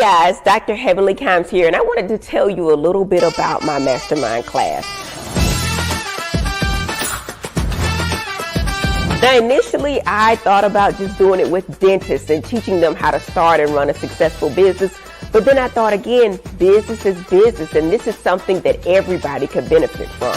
guys, Dr. Heavenly Comes here, and I wanted to tell you a little bit about my mastermind class. Now, initially, I thought about just doing it with dentists and teaching them how to start and run a successful business. But then I thought again, business is business, and this is something that everybody can benefit from.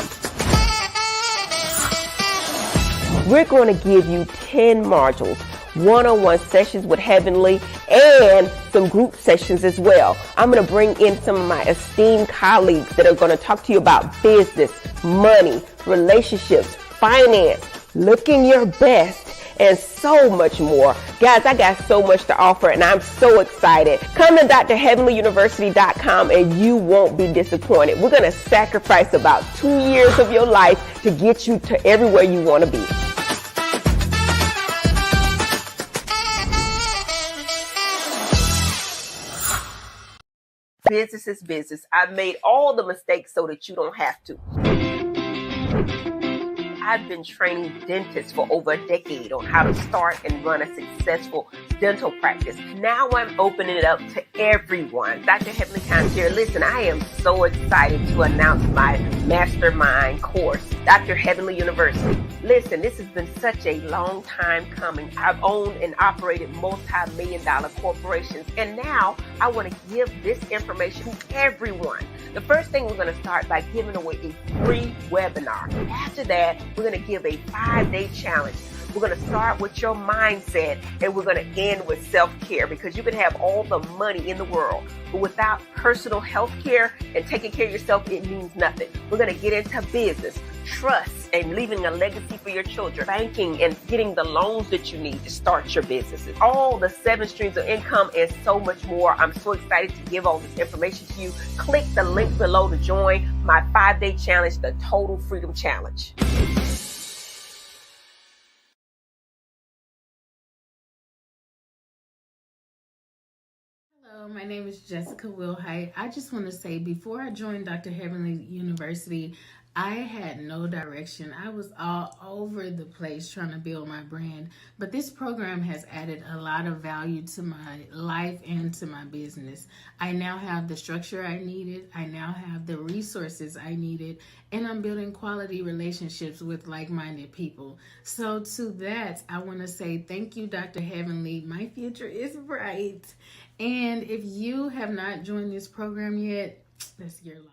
We're going to give you 10 modules, one-on-one sessions with Heavenly, and some group sessions as well. I'm going to bring in some of my esteemed colleagues that are going to talk to you about business, money, relationships, finance, looking your best, and so much more. Guys, I got so much to offer, and I'm so excited. Come to DrHeavenlyUniversity.com and you won't be disappointed. We're going to sacrifice about 2 years of your life to get you to everywhere you want to be. Business is business. I've made all the mistakes so that you don't have to. I've been training dentists for over a decade on how to start and run a successful dental practice. Now I'm opening it up to everyone. Dr. Heavenly Comes here. Listen, I am so excited to announce my Mastermind course, Dr. Heavenly University. Listen, this has been such a long time coming. I've owned and operated multi-million-dollar corporations, and now I want to give this information to everyone. The first thing we're going to start by giving away a free webinar. After that, we're going to give a 5-day challenge. We're going to start with your mindset, and we're going to end with self-care, because you can have all the money in the world, but without personal health care and taking care of yourself, it means nothing. We're going to get into business, trust, and leaving a legacy for your children, banking, and getting the loans that you need to start your businesses, all the 7 streams of income, and so much more. I'm so excited to give all this information to you. Click the link below to join my 5-day challenge, the Total Freedom Challenge. Hello, my name is Jessica Wilhite. I just want to say, before I joined Dr. Heavenly University, I had no direction. I was all over the place trying to build my brand, but this program has added a lot of value to my life and to my business. I now have the structure I needed. I now have the resources I needed, and I'm building quality relationships with like-minded people. So to that, I want to say thank you, Dr. Heavenly. My future is bright. And if you have not joined this program yet, that's your loss.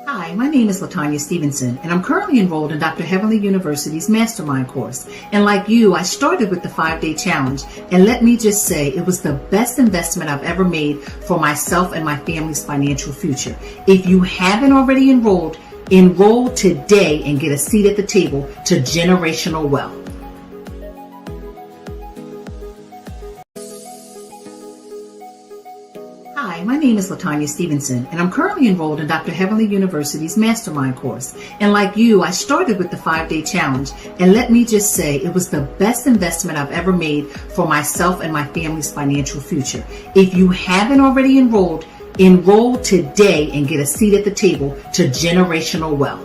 Hi, my name is LaTanya Stevenson, and I'm currently enrolled in Dr. Heavenly University's Mastermind course. And like you, I started with the 5-day challenge, and let me just say it was the best investment I've ever made for myself and my family's financial future. If you haven't already enroll today and get a seat at the table to generational wealth. Hi, my name is LaTanya Stevenson, and I'm currently enrolled in Dr. Heavenly University's Mastermind course. And like you, I started with the 5-day challenge, and let me just say it was the best investment I've ever made for myself and my family's financial future. If you haven't already enroll today and get a seat at the table to generational wealth.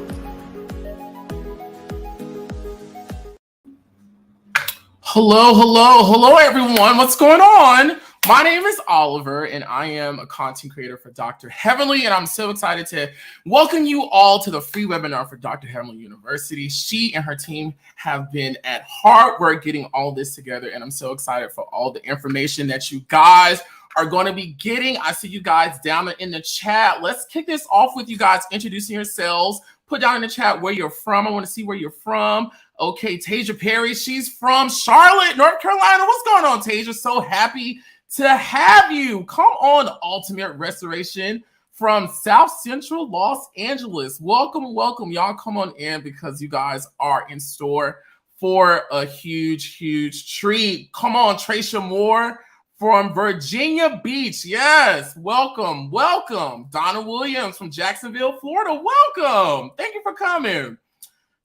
Hello, everyone. What's going on? My name is Oliver, and I am a content creator for Dr. Heavenly, and I'm so excited to welcome you all to the free webinar for Dr. Heavenly University. She and her team have been at hard work getting all this together, and I'm so excited for all the information that you guys are going to be getting. I see you guys down in the chat. Let's kick this off with you guys introducing yourselves. Put down in the chat where you're from. I want to see where you're from. Okay, Tasia Perry, she's from Charlotte, North Carolina. What's going on, Tasia? So happy to have you. Come on, Ultimate Restoration from South Central Los Angeles. Welcome. Y'all come on in, because you guys are in store for a huge treat. Come on, Tracia Moore from Virginia Beach. Yes, welcome. Donna Williams from Jacksonville, Florida. Welcome. Thank you for coming.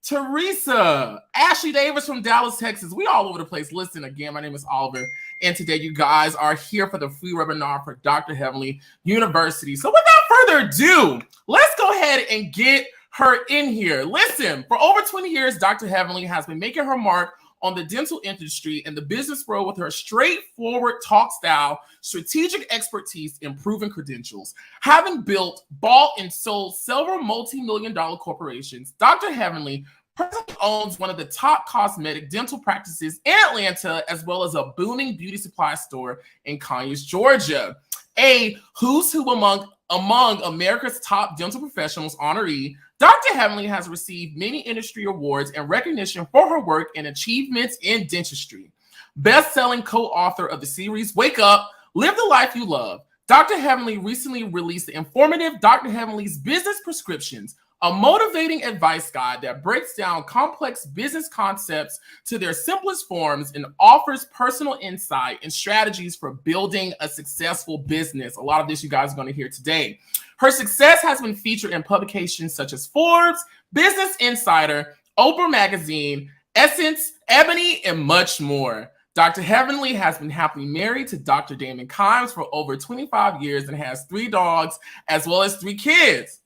Teresa, Ashley Davis from Dallas, Texas. We all over the place. Listen, again, my name is Oliver, and today you guys are here for the free webinar for Dr. Heavenly University. So without further ado, let's go ahead and get her in here. Listen, for over 20 years, Dr. Heavenly has been making her mark on the dental industry and the business world with her straightforward talk style, strategic expertise, and proven credentials. Having built, bought, and sold several multi-million-dollar corporations, Dr. Heavenly presently owns one of the top cosmetic dental practices in Atlanta, as well as a booming beauty supply store in Conyers, Georgia. A who's who among America's top dental professionals honoree, Dr. Heavenly has received many industry awards and recognition for her work and achievements in dentistry. Best-selling co-author of the series Wake Up, Live the Life You Love, Dr. Heavenly recently released the informative Dr. Heavenly's Business Prescriptions, a motivating advice guide that breaks down complex business concepts to their simplest forms and offers personal insight and strategies for building a successful business. A lot of this you guys are going to hear today. Her success has been featured in publications such as Forbes, Business Insider, Oprah Magazine, Essence, Ebony, and much more. Dr. Heavenly has been happily married to Dr. Damon Kimes for over 25 years and has 3 dogs as well as 3 kids.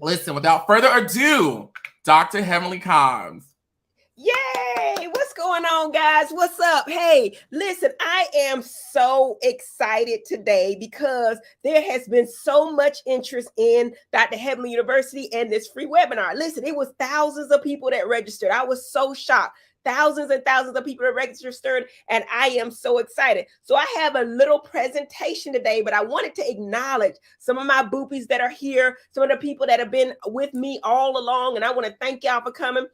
Listen, without further ado, Dr. Heavenly Kimes. Yay! What's going on, guys? What's up? Hey, listen, I am so excited today because there has been so much interest in Dr. Heavenly University and this free webinar. Listen, it was thousands of people that registered. I was so shocked. Thousands and thousands of people that registered, and I am so excited. So I have a little presentation today, but I wanted to acknowledge some of my boopies that are here, some of the people that have been with me all along, and I want to thank y'all for coming.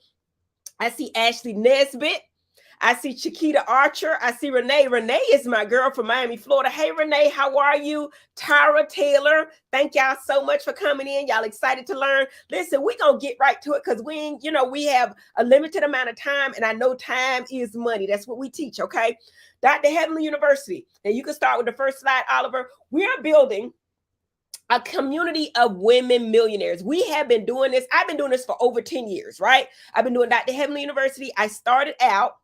I see Ashley Nesbitt. I see Chiquita Archer. I see Renee. Renee is my girl from Miami, Florida. Hey, Renee, how are you? Tara Taylor, thank y'all so much for coming in. Y'all excited to learn? Listen, we're going to get right to it because we have a limited amount of time, and I know time is money. That's what we teach, okay? Dr. Heavenly University. And you can start with the first slide, Oliver. We are building a community of women millionaires. We have been doing this. I've been doing this for over 10 years, right? I've been doing Dr. Heavenly University. I started out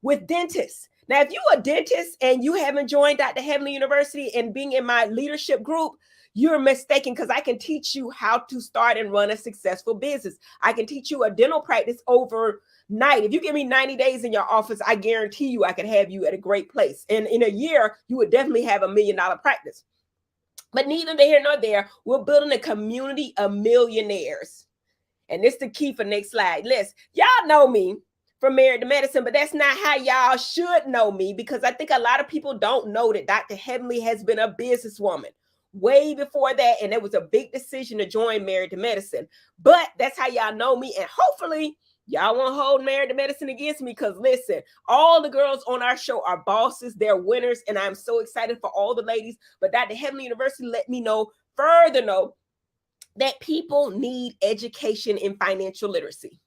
with dentists. Now, if you're a dentist and you haven't joined Dr. Heavenly University and being in my leadership group, you're mistaken because I can teach you how to start and run a successful business. I can teach you a dental practice overnight. If you give me 90 days in your office, I guarantee you I can have you at a great place. And in a year, you would definitely have $1 million practice. But neither here nor there, we're building a community of millionaires. And this is the key for next slide. Listen, y'all know me from Married to Madison, but that's not how y'all should know me, because I think a lot of people don't know that Dr. Heavenly has been a businesswoman way before that, and it was a big decision to join Married to Madison. But that's how y'all know me, and hopefully y'all won't hold Married to Madison against me, because listen, all the girls on our show are bosses, they're winners, and I'm so excited for all the ladies. But Dr. Heavenly University let me know that people need education in financial literacy.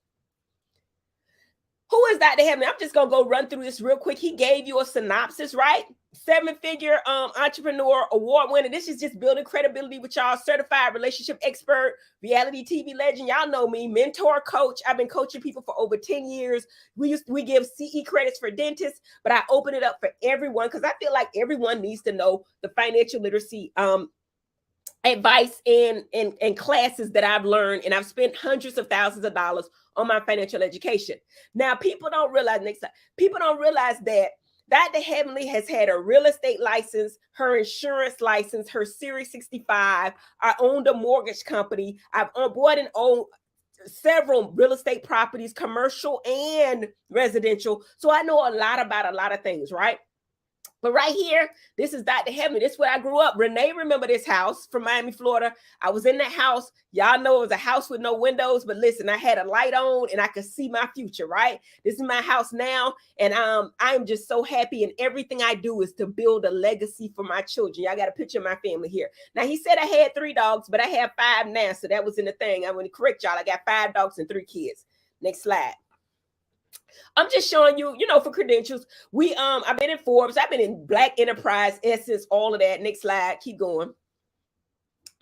Who is Dr. Heavenly? I'm just going to go run through this real quick. He gave you a synopsis, right? 7-figure entrepreneur, award winner. This is just building credibility with y'all. Certified relationship expert, reality TV legend. Y'all know me. Mentor, coach. I've been coaching people for over 10 years. We give CE credits for dentists, but I open it up for everyone because I feel like everyone needs to know the financial literacy advice and classes that I've learned, and I've spent hundreds of thousands of dollars on my financial education. Now, people don't realize that Dr. Heavenly has had a real estate license, her insurance license, her Series 65. I owned a mortgage company. I've bought and owned several real estate properties, commercial and residential. So I know a lot about a lot of things, right? But right here, this is Dr. Heavenly. This is where I grew up. Renee, remember this house from Miami, Florida. I was in that house. Y'all know it was a house with no windows, but listen, I had a light on and I could see my future, right? This is my house now. And I'm just so happy. And everything I do is to build a legacy for my children. Y'all got a picture of my family here. Now, he said I had 3 dogs, but I have 5 now. So that was in the thing. I'm going to correct y'all. I got 5 dogs and 3 kids. Next slide. I'm just showing you, for credentials. I've been in Forbes. I've been in Black Enterprise, Essence, all of that. Next slide. Keep going.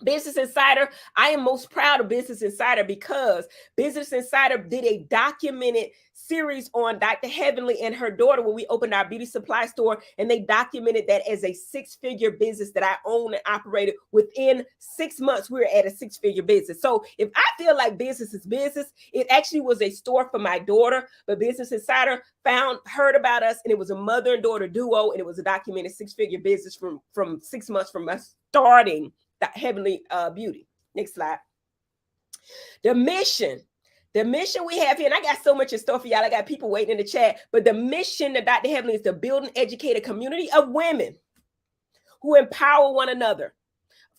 Business Insider, I am most proud of Business Insider because Business Insider did a documented series on Dr. Heavenly and her daughter when we opened our beauty supply store, and they documented that as a 6-figure business that I own and operated. Within 6 months, we were at a 6-figure business. So if I feel like business is business, it actually was a store for my daughter, but Business Insider heard about us, and it was a mother and daughter duo, and it was a documented 6-figure business from 6 months from us starting the Heavenly Beauty. Next slide. The mission we have here, and I got so much in store for y'all. I got people waiting in the chat, but the mission of Dr. Heavenly is to build and educate a community of women who empower one another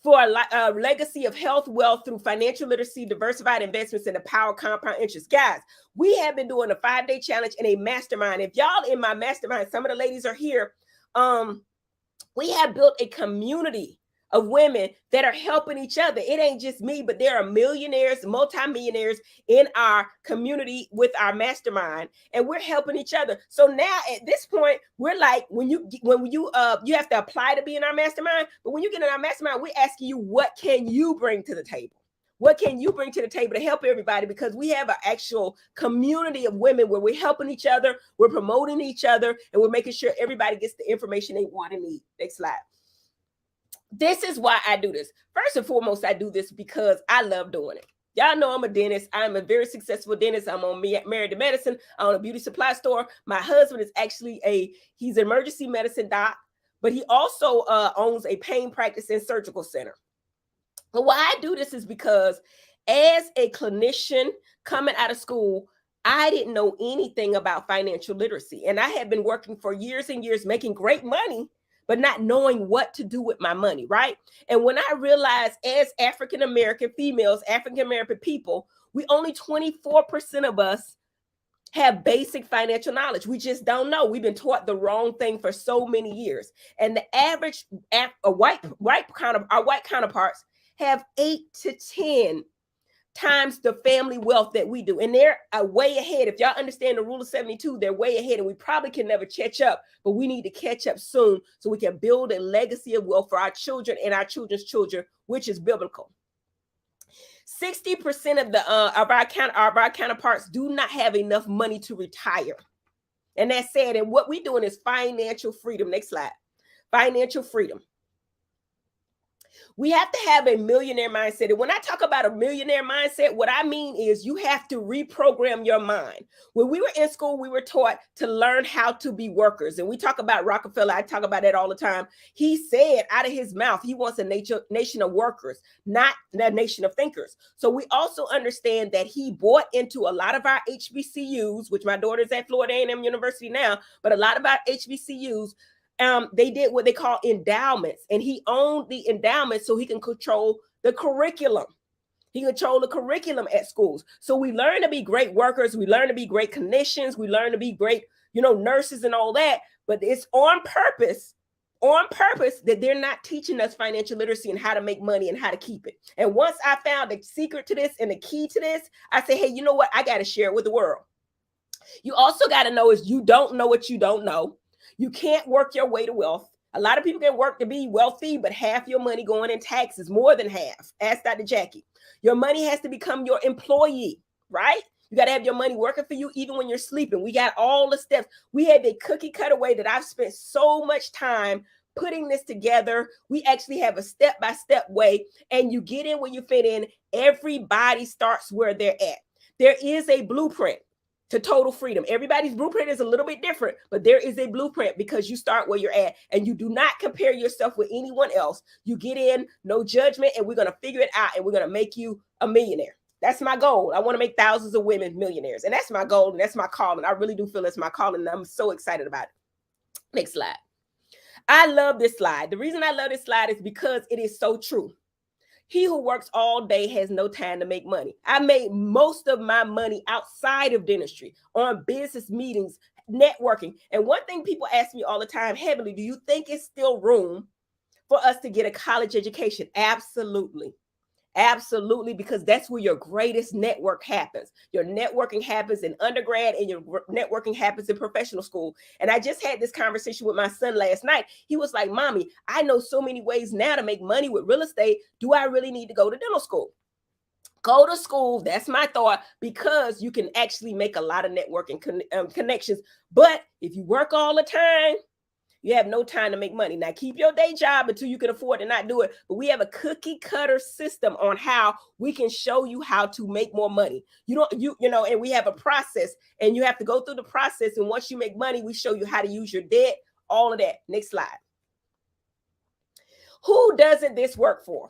for a legacy of health, wealth through financial literacy, diversified investments, and the power compound interest. Guys, we have been doing a 5-day challenge and a mastermind. If y'all in my mastermind, some of the ladies are here. We have built a community of women that are helping each other. It ain't just me, but there are millionaires, multimillionaires in our community with our mastermind, and we're helping each other. So now at this point, we're like, when you have to apply to be in our mastermind, but when you get in our mastermind, we're asking you, what can you bring to the table? What can you bring to the table to help everybody? Because we have an actual community of women where we're helping each other, we're promoting each other, and we're making sure everybody gets the information they want and need. Next slide. This is why I do this. First and foremost, I do this because I love doing it. Y'all know I'm a dentist. I'm a very successful dentist. I'm on Married to Medicine. I own a beauty supply store. My husband is actually he's an emergency medicine doc, but he also owns a pain practice and surgical center. But why I do this is because as a clinician coming out of school, I didn't know anything about financial literacy. And I had been working for years and years, making great money, but not knowing what to do with my money, right? And when I realized as African-American females, African-American people, we only 24% of us have basic financial knowledge. We just don't know. We've been taught the wrong thing for so many years. And the average our white counterparts have 8 to 10 times the family wealth that we do. And they're way ahead. If y'all understand the rule of 72, they're way ahead, and we probably can never catch up, but we need to catch up soon so we can build a legacy of wealth for our children and our children's children, which is biblical. 60% of our counterparts do not have enough money to retire. And that's sad. And what we're doing is financial freedom. Next slide. Financial freedom. We have to have a millionaire mindset. And when I talk about a millionaire mindset, what I mean is you have to reprogram your mind. When we were in school, we were taught to learn how to be workers. And we talk about Rockefeller. I talk about that all the time. He said out of his mouth, he wants a nation of workers, not a nation of thinkers. So we also understand that he bought into a lot of our HBCUs, which my daughter's at Florida A&M University now, but a lot of our HBCUs, they did what they call endowments, and he owned the endowments so he can control the curriculum. He controlled the curriculum at schools. So we learn to be great workers. We learn to be great clinicians. We learn to be great, nurses and all that. But it's on purpose that they're not teaching us financial literacy and how to make money and how to keep it. And once I found the secret to this and the key to this, I say, hey, you know what? I got to share it with the world. You also got to know is you don't know what you don't know. You can't work your way to wealth. A lot of people can work to be wealthy, but half your money going in taxes, more than half. Ask Dr. Jackie. Your money has to become your employee, right? You got to have your money working for you even when you're sleeping. We got all the steps. We have a cookie cutter way that I've spent so much time putting this together. We actually have a step-by-step way, and you get in when you fit in. Everybody starts where they're at. There is a blueprint to total freedom. Everybody's blueprint is a little bit different, but there is a blueprint because you start where you're at, and you do not compare yourself with anyone else. You get in, no judgment, and we're going to figure it out, and we're going to make you a millionaire. That's my goal. I want to make thousands of women millionaires, and that's my goal, and that's my calling. I really do feel it's my calling, and I'm so excited about it. Next slide. I love this slide. The reason I love this slide is because it is so true. He who works all day has no time to make money. I made most of my money outside of dentistry, on business meetings, networking. And one thing people ask me all the time, Heavenly, do you think it's still room for us to get a college education? Absolutely. Absolutely, because that's where your greatest network happens. Your networking happens in undergrad and your networking happens in professional school. And I just had this conversation with my son last night. He was like, Mommy, I know so many ways now to make money with real estate. Do I really need to go to dental school? Go to school. That's my thought, because you can actually make a lot of networking connections. But if you work all the time, you have no time to make money. Now, keep your day job until you can afford to not do it. But we have a cookie cutter system on how we can show you how to make more money. You know, and we have a process, and you have to go through the process. And once you make money, we show you how to use your debt, all of that. Next slide. Who doesn't this work for?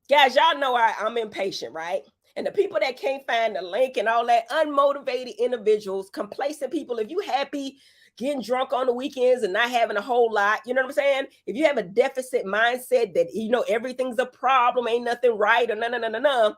Guys, y'all know I'm impatient, right? And the people that can't find the link and all that, unmotivated individuals, complacent people, if you happy getting drunk on the weekends and not having a whole lot, you know what I'm saying? If you have a deficit mindset that, you know, everything's a problem, ain't nothing right, or no,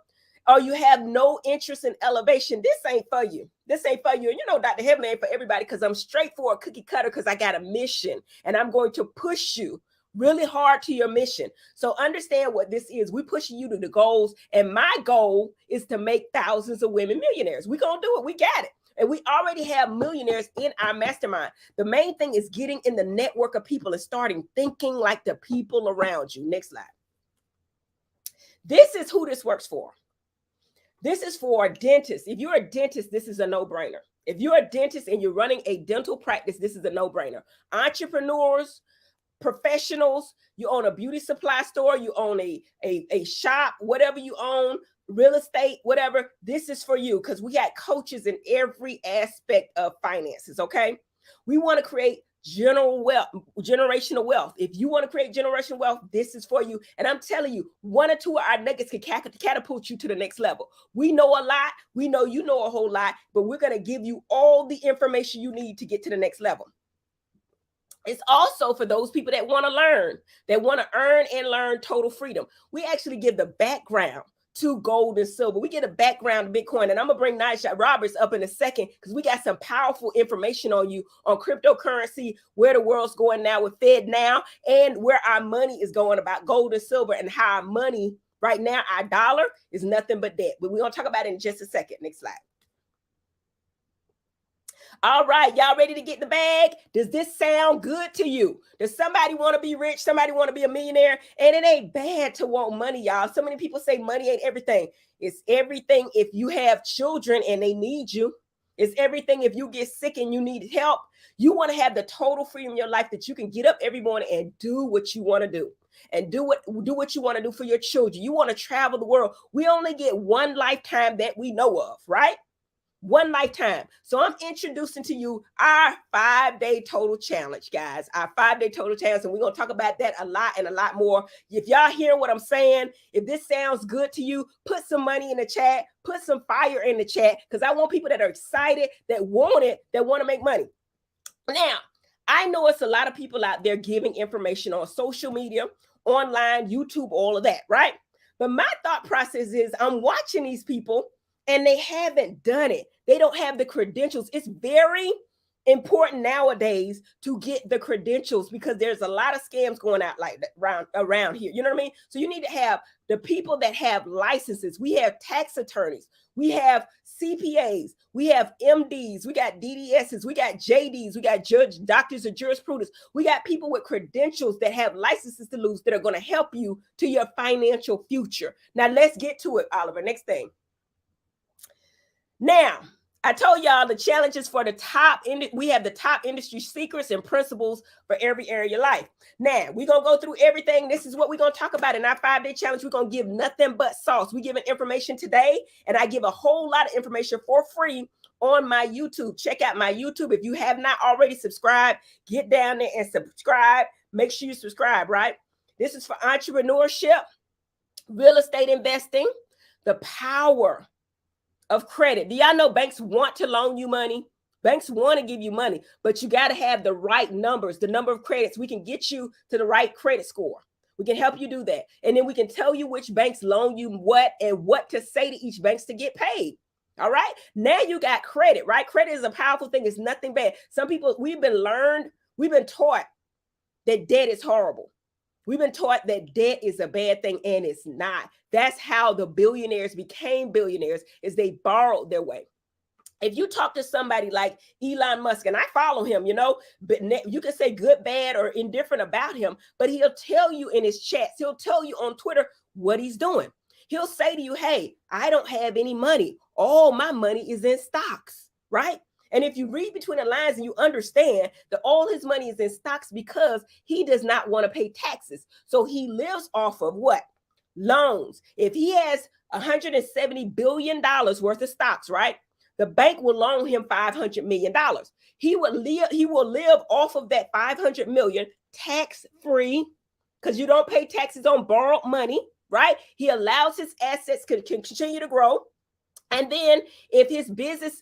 or you have no interest in elevation, this ain't for you. This ain't for you. And you know, Dr. Heavenly ain't for everybody, because I'm straight for a cookie cutter, because I got a mission and I'm going to push you really hard to your mission. So understand what this is. We're pushing you to the goals. And my goal is to make thousands of women millionaires. We're going to do it. We got it. And we already have millionaires in our mastermind. The main thing is getting in the network of people and starting thinking like the people around you. Next slide. This is who this works for. This is for dentists. If you're a dentist, this is a no-brainer. If you're a dentist and you're running a dental practice, this is a no-brainer. Entrepreneurs, professionals, you own a beauty supply store, you own a shop, whatever you own, real estate, whatever, this is for you, because we got coaches in every aspect of finances. Okay, we want to create generational wealth. If you want to create generational wealth, this is for you. And I'm telling you, 1 or 2 of our nuggets can catapult you to the next level. We know a lot, we know you know a whole lot, but we're going to give you all the information you need to get to the next level. It's also for those people that want to learn, that want to earn and learn total freedom. We actually give the background to gold and silver. We get a background to Bitcoin, and I'm going to bring Nisha Roberts up in a second, because we got some powerful information on you on cryptocurrency, where the world's going now with Fed now, and where our money is going about gold and silver, and how our money right now, our dollar, is nothing but debt. But we're going to talk about it in just a second. Next slide. All right, y'all ready to get the bag? Does this sound good to you? Does somebody want to be rich? Somebody want to be a millionaire? And it ain't bad to want money, y'all. So many people say money ain't everything. It's everything if you have children and they need you. It's everything if you get sick and you need help. You want to have the total freedom in your life that you can get up every morning and do what you want to do. And do what you want to do for your children. You want to travel the world. We only get one lifetime that we know of, right? One lifetime. So I'm introducing to you our 5-day total challenge, guys. Our 5-day total challenge. And we're going to talk about that a lot and a lot more. If y'all hear what I'm saying, if this sounds good to you, put some money in the chat, put some fire in the chat, because I want people that are excited, that want it, that want to make money. Now, I know it's a lot of people out there giving information on social media, online, YouTube, all of that, right? But my thought process is I'm watching these people and they haven't done it. They don't have the credentials. It's very important nowadays to get the credentials, because there's a lot of scams going out like that around here. You know what I mean? So you need to have the people that have licenses. We have tax attorneys. We have CPAs. We have MDs. We got DDSs. We got JDs. We got doctors of jurisprudence. We got people with credentials that have licenses to lose that are going to help you to your financial future. Now let's get to it, Oliver. Next thing. Now, I told y'all the challenges for the top. We have the top industry secrets and principles for every area of your life. Now, we're going to go through everything. This is what we're going to talk about in our 5-day challenge. We're going to give nothing but sauce. We're giving information today, and I give a whole lot of information for free on my YouTube. Check out my YouTube. If you have not already subscribed, get down there and subscribe. Make sure you subscribe, right? This is for entrepreneurship, real estate investing, the power of credit. Do y'all know banks want to loan you money? Banks want to give you money, but you got to have the right numbers, the number of credits. We can get you to the right credit score. We can help you do that. And then we can tell you which banks loan you what and what to say to each bank to get paid. All right. Now you got credit, right? Credit is a powerful thing. It's nothing bad. Some people, we've been taught that debt is horrible. We've been taught that debt is a bad thing, and it's not. That's how the billionaires became billionaires, is they borrowed their way. If you talk to somebody like Elon Musk, and I follow him, but you can say good, bad, or indifferent about him, but he'll tell you in his chats, he'll tell you on Twitter what he's doing. He'll say to you, hey, I don't have any money. All my money is in stocks, right? And if you read between the lines and you understand that all his money is in stocks because he does not want to pay taxes. So he lives off of what? Loans. If he has $170 billion worth of stocks, right? The bank will loan him $500 million. He will live off of that $500 million tax-free, because you don't pay taxes on borrowed money, right? He allows his assets to continue to grow. And then if his business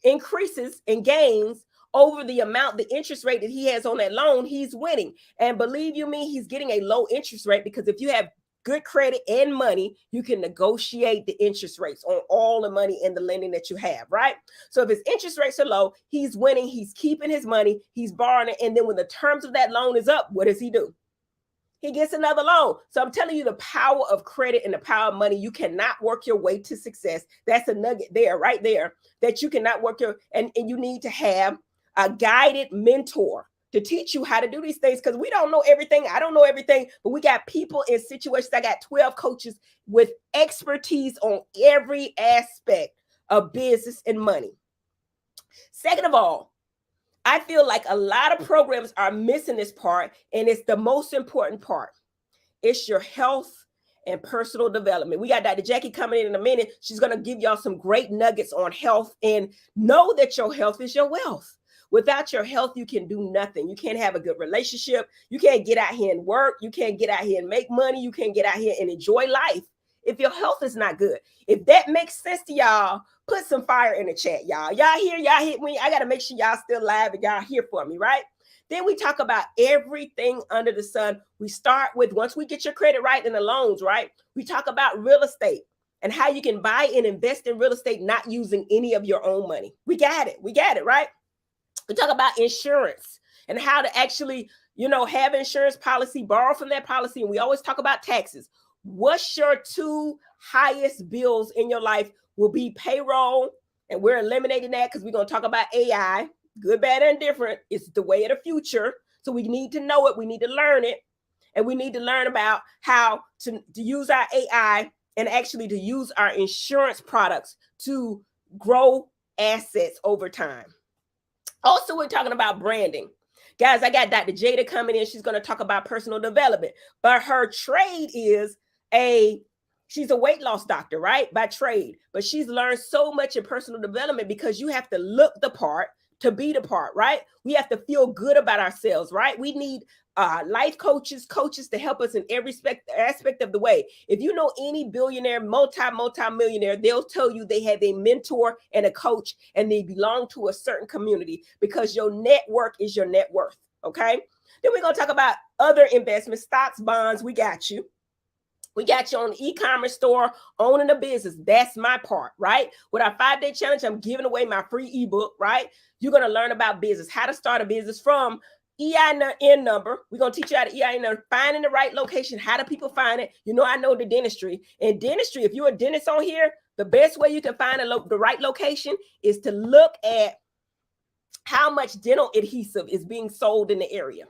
increases and gains over the amount, the interest rate that he has on that loan, he's winning. And believe you me, he's getting a low interest rate, because if you have good credit and money, you can negotiate the interest rates on all the money and the lending that you have, right? So if his interest rates are low, he's winning, he's keeping his money, he's borrowing it. And then when the terms of that loan is up, what does he do? He gets another loan. So I'm telling you, the power of credit and the power of money, you cannot work your way to success. That's a nugget there, right there, that you cannot work and you need to have a guided mentor to teach you how to do these things, because we don't know everything. I don't know everything, but we got people in situations. I got 12 coaches with expertise on every aspect of business and money. Second of all, I feel like a lot of programs are missing this part, and it's the most important part. It's your health and personal development. We got Dr. Jackie coming in a minute. She's going to give y'all some great nuggets on health, and know that your health is your wealth. Without your health, you can do nothing. You can't have a good relationship. You can't get out here and work. You can't get out here and make money. You can't get out here and enjoy life if your health is not good. If that makes sense to y'all, put some fire in the chat, y'all. Y'all hit me. I got to make sure y'all still live and y'all here for me, right? Then we talk about everything under the sun. We start with, once we get your credit right and the loans, right? We talk about real estate and how you can buy and invest in real estate not using any of your own money. We got it, right? We talk about insurance and how to actually, have insurance policy, borrow from that policy. And we always talk about taxes. What's your two highest bills in your life will be payroll. And we're eliminating that because we're going to talk about AI, good, bad, and different. It's the way of the future. So we need to know it. We need to learn it. And we need to learn about how to use our AI and actually to use our insurance products to grow assets over time. Also, we're talking about branding. Guys, I got Dr. Jada coming in. She's going to talk about personal development. But her trade is she's a weight loss doctor, right? By trade. But she's learned so much in personal development because you have to look the part to be the part, right? We have to feel good about ourselves, right? We need life coaches to help us in every aspect of the way. If you know any billionaire, multi-millionaire, they'll tell you they have a mentor and a coach, and they belong to a certain community, because your network is your net worth, okay? Then we're going to talk about other investments, stocks, bonds. We got you. We got you on the e-commerce store, owning a business. That's my part, right? With our 5-day challenge, I'm giving away my free ebook, right? You're going to learn about business, how to start a business from EIN number. We're going to teach you how to EIN number, finding the right location. How do people find it? I know the dentistry. And dentistry, if you're a dentist on here, the best way you can find the right location is to look at how much dental adhesive is being sold in the area.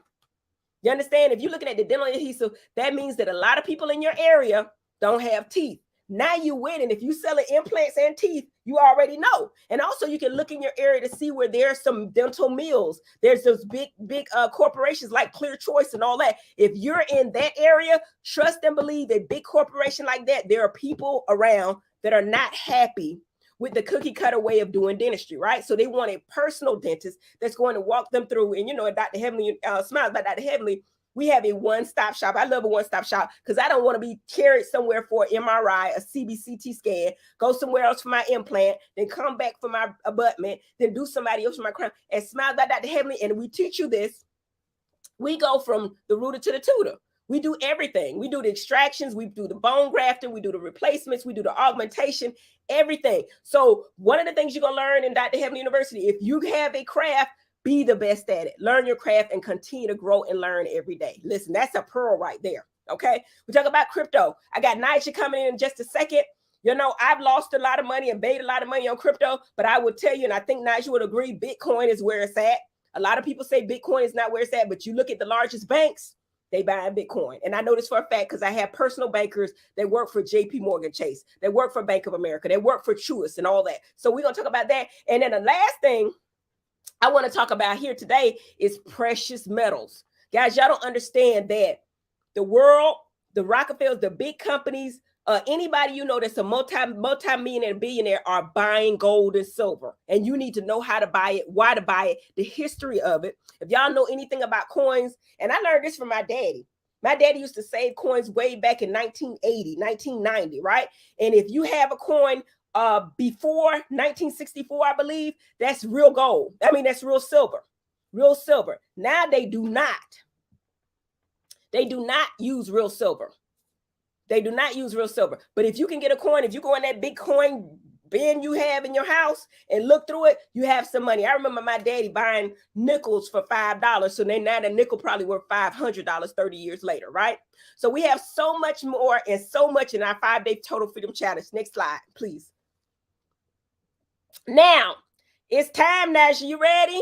You understand? If you're looking at the dental adhesive, that means that a lot of people in your area don't have teeth. Now you win. And if you selling implants and teeth, you already know. And also you can look in your area to see where there's some dental mills. There's those big corporations like Clear Choice and all that. If you're in that area, trust and believe a big corporation like that, there are people around that are not happy with the cookie cutter way of doing dentistry, right? So they want a personal dentist that's going to walk them through. And Dr. Heavenly, Smiles by Dr. Heavenly, we have a one-stop shop. I love a one-stop shop because I don't want to be carried somewhere for an MRI, a CBCT scan, go somewhere else for my implant, then come back for my abutment, then do somebody else for my crown. And Smiles by Dr. Heavenly, and we teach you this. We go from the rooter to the tutor. We do everything. We do the extractions. We do the bone grafting. We do the replacements. We do the augmentation, everything. So one of the things you're going to learn in Dr. Heavenly University, if you have a craft, Be the best at it. Learn your craft and continue to grow and learn every day. Listen, that's a pearl right there. Okay. We talk about crypto. I got Nisha coming in just a second. You know, I've lost a lot of money and made a lot of money on crypto, but I would tell you, and I think Nisha would agree, Bitcoin is where it's at. A lot of people say Bitcoin is not where it's at, but you look at the largest banks, they buy Bitcoin. And I know this for a fact because I have personal bankers that work for JP Morgan Chase. They work for Bank of America. They work for Truist and all that. So we're going to talk about that. And then the last thing I want to talk about here today is precious metals. Guys, y'all don't understand that the world, the Rockefellers, the big companies, anybody you know that's a multi-millionaire billionaire are buying gold and silver. And you need to know how to buy it, why to buy it, the history of it. If y'all know anything about coins, and I learned this from my daddy. My daddy used to save coins way back in 1980, 1990, right? And if you have a coin before 1964, I believe, that's real gold. I mean, that's real silver. Real silver. Now they do not use real silver. They do not use real silver. But if you can get a coin, if you go in that big coin bin you have in your house and look through it, you have some money. I remember my daddy buying nickels for $5. So then now the nickel probably worth $500 30 years later, right? So we have so much more and so much in our 5-day Total Freedom Challenge. Next slide, please. Now, it's time, Nasha. You ready?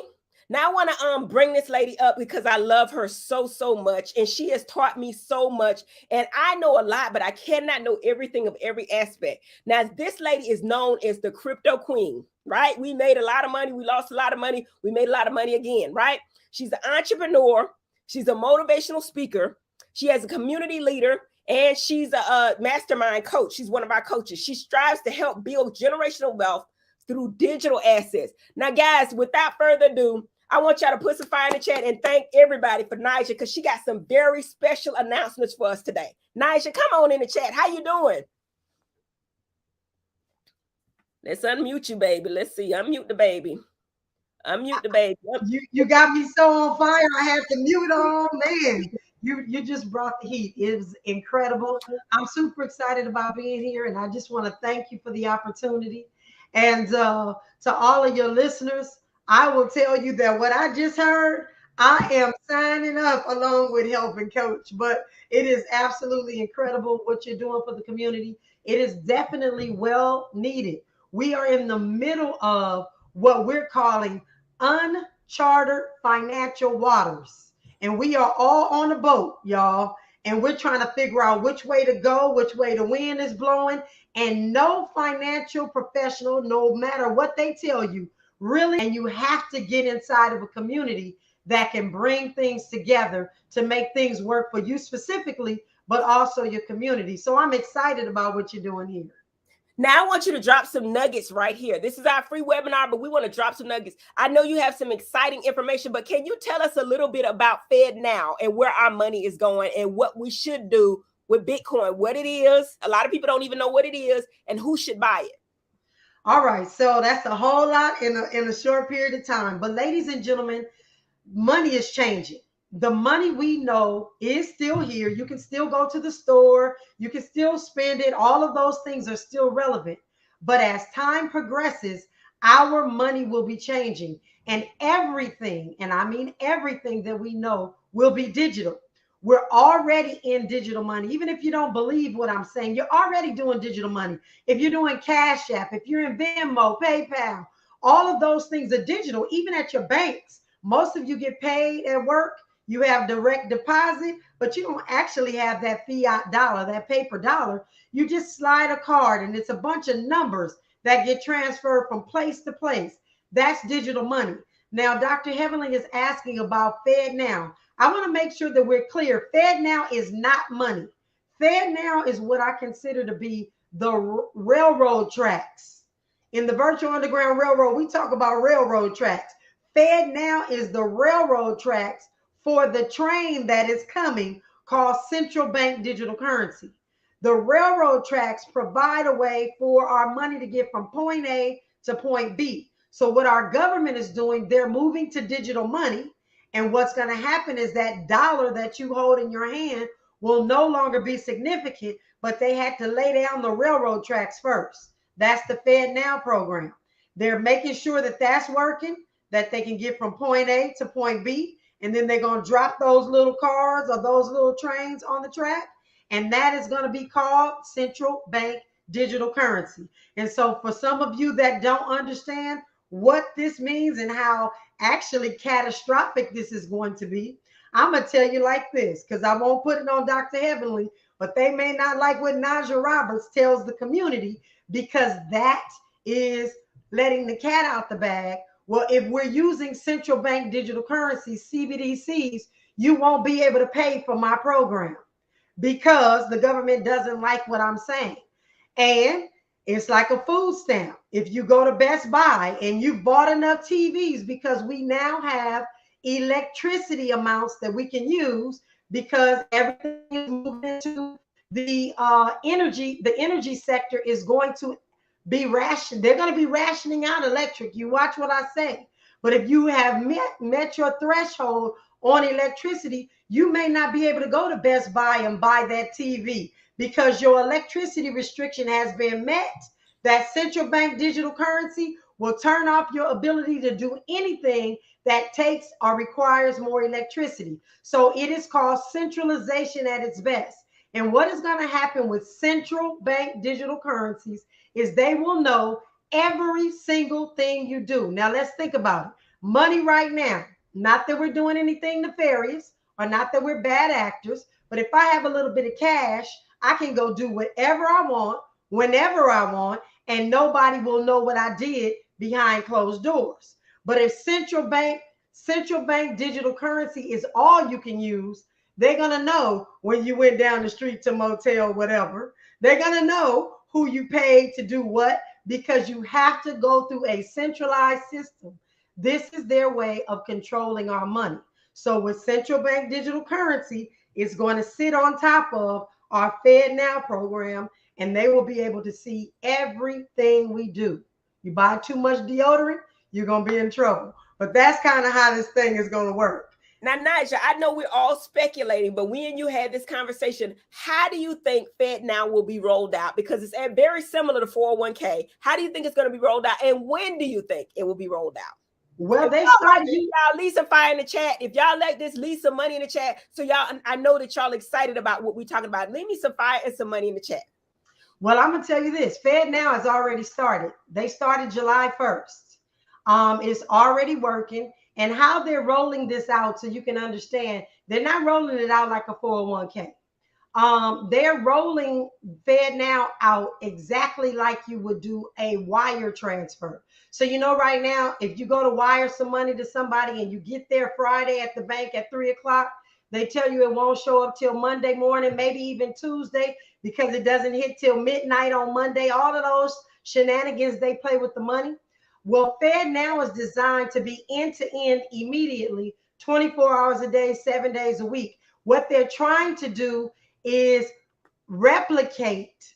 Now I want to bring this lady up because I love her so much, and she has taught me so much, and I know a lot, but I cannot know everything of every aspect. Now, this lady is known as the crypto queen, right? We made a lot of money. We lost a lot of money. We made a lot of money again, right? She's an entrepreneur. She's a motivational speaker. She has a community leader, and she's a mastermind coach. She's one of our coaches. She strives to help build generational wealth through digital assets. Now, guys, without further ado, I want y'all to put some fire in the chat and thank everybody for Nisha because she got some very special announcements for us today. Nisha, come on in the chat. How you doing? Let's unmute you, baby. Let's see. Unmute the baby. Unmute the baby. You got me so on fire. I had to mute on, man. You just brought the heat. It was incredible. I'm super excited about being here, and I just want to thank you for the opportunity. And to all of your listeners, I will tell you that what I just heard, I am signing up along with helping coach, but it is absolutely incredible what you're doing for the community. It is definitely well needed. We are in the middle of what we're calling uncharted financial waters, and we are all on a boat, y'all, and we're trying to figure out which way to go, which way the wind is blowing, and no financial professional, no matter what they tell you, really, and you have to get inside of a community that can bring things together to make things work for you specifically, but also your community. So I'm excited about what you're doing here. Now I want you to drop some nuggets right here. This is our free webinar, but we want to drop some nuggets. I know you have some exciting information, but can you tell us a little bit about FedNow and where our money is going and what we should do with Bitcoin, what it is? A lot of people don't even know what it is and who should buy it. All right, so that's a whole lot in a short period of time. But ladies and gentlemen, money is changing. The money we know is still here. You can still go to the store. You can still spend it. All of those things are still relevant. But as time progresses, our money will be changing. And everything, and I mean everything that we know, will be digital. We're already in digital money. Even if you don't believe what I'm saying, you're already doing digital money. If you're doing Cash App, if you're in Venmo, PayPal, all of those things are digital. Even at your banks, most of you get paid at work. You have direct deposit, but you don't actually have that fiat dollar, that paper dollar. You just slide a card and it's a bunch of numbers that get transferred from place to place. That's digital money. Now, Dr. Heavenly is asking about FedNow. I want to make sure that we're clear. FedNow is not money. FedNow is what I consider to be the railroad tracks. In the Virtual Underground Railroad, we talk about railroad tracks. FedNow is the railroad tracks for the train that is coming called central bank digital currency. The railroad tracks provide a way for our money to get from point A to point B. So what our government is doing, they're moving to digital money. And what's going to happen is that dollar that you hold in your hand will no longer be significant, but they had to lay down the railroad tracks first. That's the FedNow program. They're making sure that that's working. that they can get from point A to point B. And then they're going to drop those little cars or those little trains on the track. And that is going to be called central bank digital currency. And so for some of you that don't understand what this means and how actually catastrophic this is going to be, I'm going to tell you like this, because I won't put it on Dr. Heavenly, but they may not like what Naja Roberts tells the community, because that is letting the cat out the bag. Well, if we're using central bank digital currencies, CBDCs, you won't be able to pay for my program because the government doesn't like what I'm saying. And it's like a food stamp. If you go to Best Buy and you've bought enough TVs, because we now have electricity amounts that we can use, because everything is moving into the energy sector is going to be rationed. They're going to be rationing out electric. You watch what I say. But if you have met your threshold on electricity, you may not be able to go to Best Buy and buy that TV because your electricity restriction has been met. That central bank digital currency will turn off your ability to do anything that takes or requires more electricity. So it is called centralization at its best. And what is going to happen with central bank digital currencies is they will know every single thing you do. Now, let's think about it. Money right now, not that we're doing anything nefarious or not that we're bad actors, but if I have a little bit of cash, I can go do whatever I want, whenever I want, and nobody will know what I did behind closed doors. But if central bank digital currency is all you can use, they're going to know when you went down the street to motel, whatever. They're going to know who you paid to do what, because you have to go through a centralized system. This is their way of controlling our money. So with central bank digital currency, it's going to sit on top of our Fed Now program, and they will be able to see everything we do. You buy too much deodorant, you're going to be in trouble. But that's kind of how this thing is going to work. Now, Naja, I know we're all speculating, but we and you had this conversation. How do you think Fed Now will be rolled out? Because it's very similar to 401k. How do you think it's going to be rolled out? And when do you think it will be rolled out? Well, they started y'all Lisa fire in the chat. If y'all like this, leave some money in the chat. So y'all, I know that y'all excited about what we're talking about. Leave me some fire and some money in the chat. Well, I'm going to tell you this. Fed Now has already started. They started July 1st. It's already working. And how they're rolling this out, so you can understand, they're not rolling it out like a 401k. They're rolling Fed Now out exactly like you would do a wire transfer. So, you know, right now, if you go to wire some money to somebody and you get there Friday at the bank at 3 o'clock, they tell you it won't show up till Monday morning, maybe even Tuesday, because it doesn't hit till midnight on Monday. All of those shenanigans they play with the money. Well, Fed Now is designed to be end-to-end immediately, 24 hours a day, 7 days a week. What they're trying to do is replicate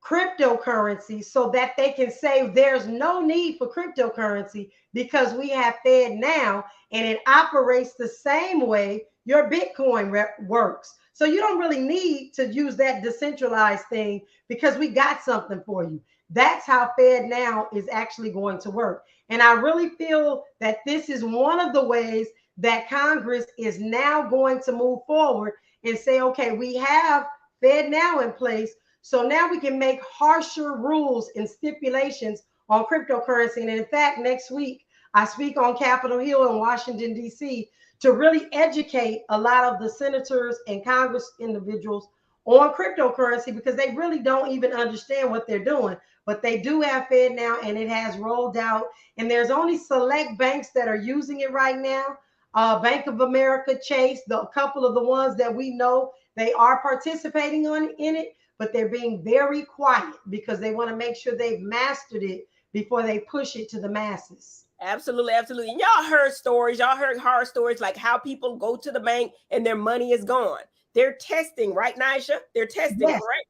cryptocurrency so that they can say there's no need for cryptocurrency because we have Fed Now, and it operates the same way your Bitcoin works. So you don't really need to use that decentralized thing because we got something for you. That's how Fed Now is actually going to work. And I really feel that this is one of the ways that Congress is now going to move forward and say, okay, we have Fed Now in place. So now we can make harsher rules and stipulations on cryptocurrency. And in fact, next week, I speak on Capitol Hill in Washington, D.C. to really educate a lot of the senators and Congress individuals on cryptocurrency because they really don't even understand what they're doing. But they do have Fed Now, and it has rolled out. And there's only select banks that are using it right now. Bank of America, Chase, a couple of the ones that we know, they are participating in it, but they're being very quiet because they want to make sure they've mastered it before they push it to the masses. Absolutely, absolutely. And y'all heard stories. Y'all heard horror stories like how people go to the bank and their money is gone. They're testing, right, Nisha? They're testing, yes. Right?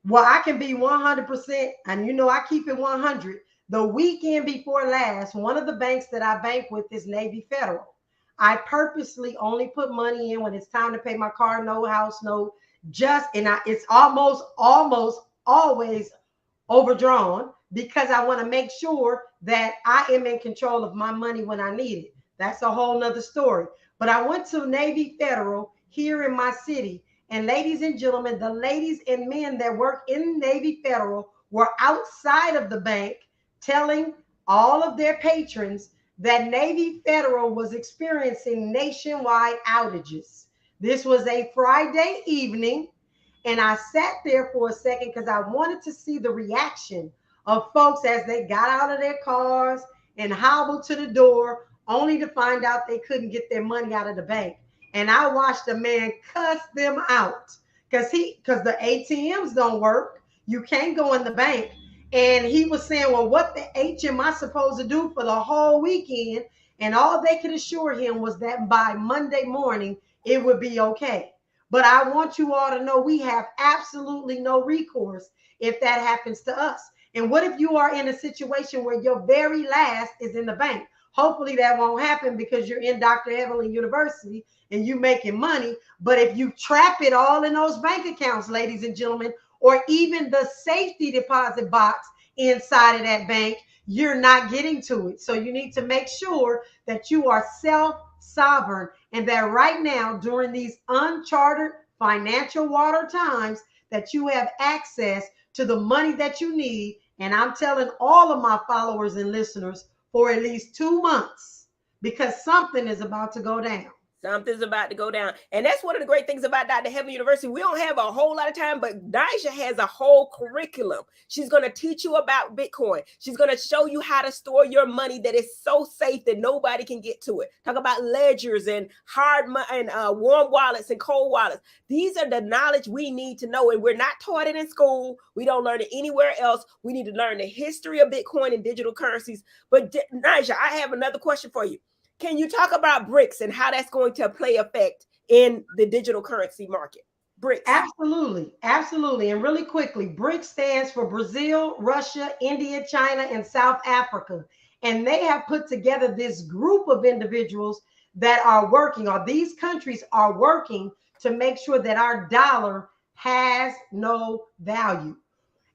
Well, I can be 100%, and you know I keep it 100. The weekend before last, one of the banks that I bank with is Navy Federal. I purposely only put money in when it's time to pay my car note, house note, it's almost always overdrawn because I want to make sure that I am in control of my money when I need it. That's a whole nother story. But I went to Navy Federal here in my city. And ladies and gentlemen, the ladies and men that work in Navy Federal were outside of the bank telling all of their patrons that Navy Federal was experiencing nationwide outages. This was a Friday evening, and I sat there for a second because I wanted to see the reaction of folks as they got out of their cars and hobbled to the door, only to find out they couldn't get their money out of the bank. And I watched a man cuss them out because the ATMs don't work. You can't go in the bank. And he was saying, well, what the H am I supposed to do for the whole weekend? And all they could assure him was that by Monday morning, it would be okay. But I want you all to know we have absolutely no recourse if that happens to us. And what if you are in a situation where your very last is in the bank? Hopefully that won't happen because you're in Dr. Heavenly University and you making money. But if you trap it all in those bank accounts, ladies and gentlemen, or even the safety deposit box inside of that bank, you're not getting to it. So you need to make sure that you are self-sovereign and that right now, during these uncharted financial water times, that you have access to the money that you need. And I'm telling all of my followers and listeners for at least 2 months, because something is about to go down. Something's about to go down. And that's one of the great things about Dr. Heavenly University. We don't have a whole lot of time, but Nyjah has a whole curriculum. She's going to teach you about Bitcoin. She's going to show you how to store your money that is so safe that nobody can get to it. Talk about ledgers and warm wallets and cold wallets. These are the knowledge we need to know. And we're not taught it in school. We don't learn it anywhere else. We need to learn the history of Bitcoin and digital currencies. But Nyjah, I have another question for you. Can you talk about BRICS and how that's going to play effect in the digital currency market? BRICS. Absolutely. Absolutely. And really quickly, BRICS stands for Brazil, Russia, India, China, and South Africa. And they have put together this group of individuals that are working, or these countries are working to make sure that our dollar has no value.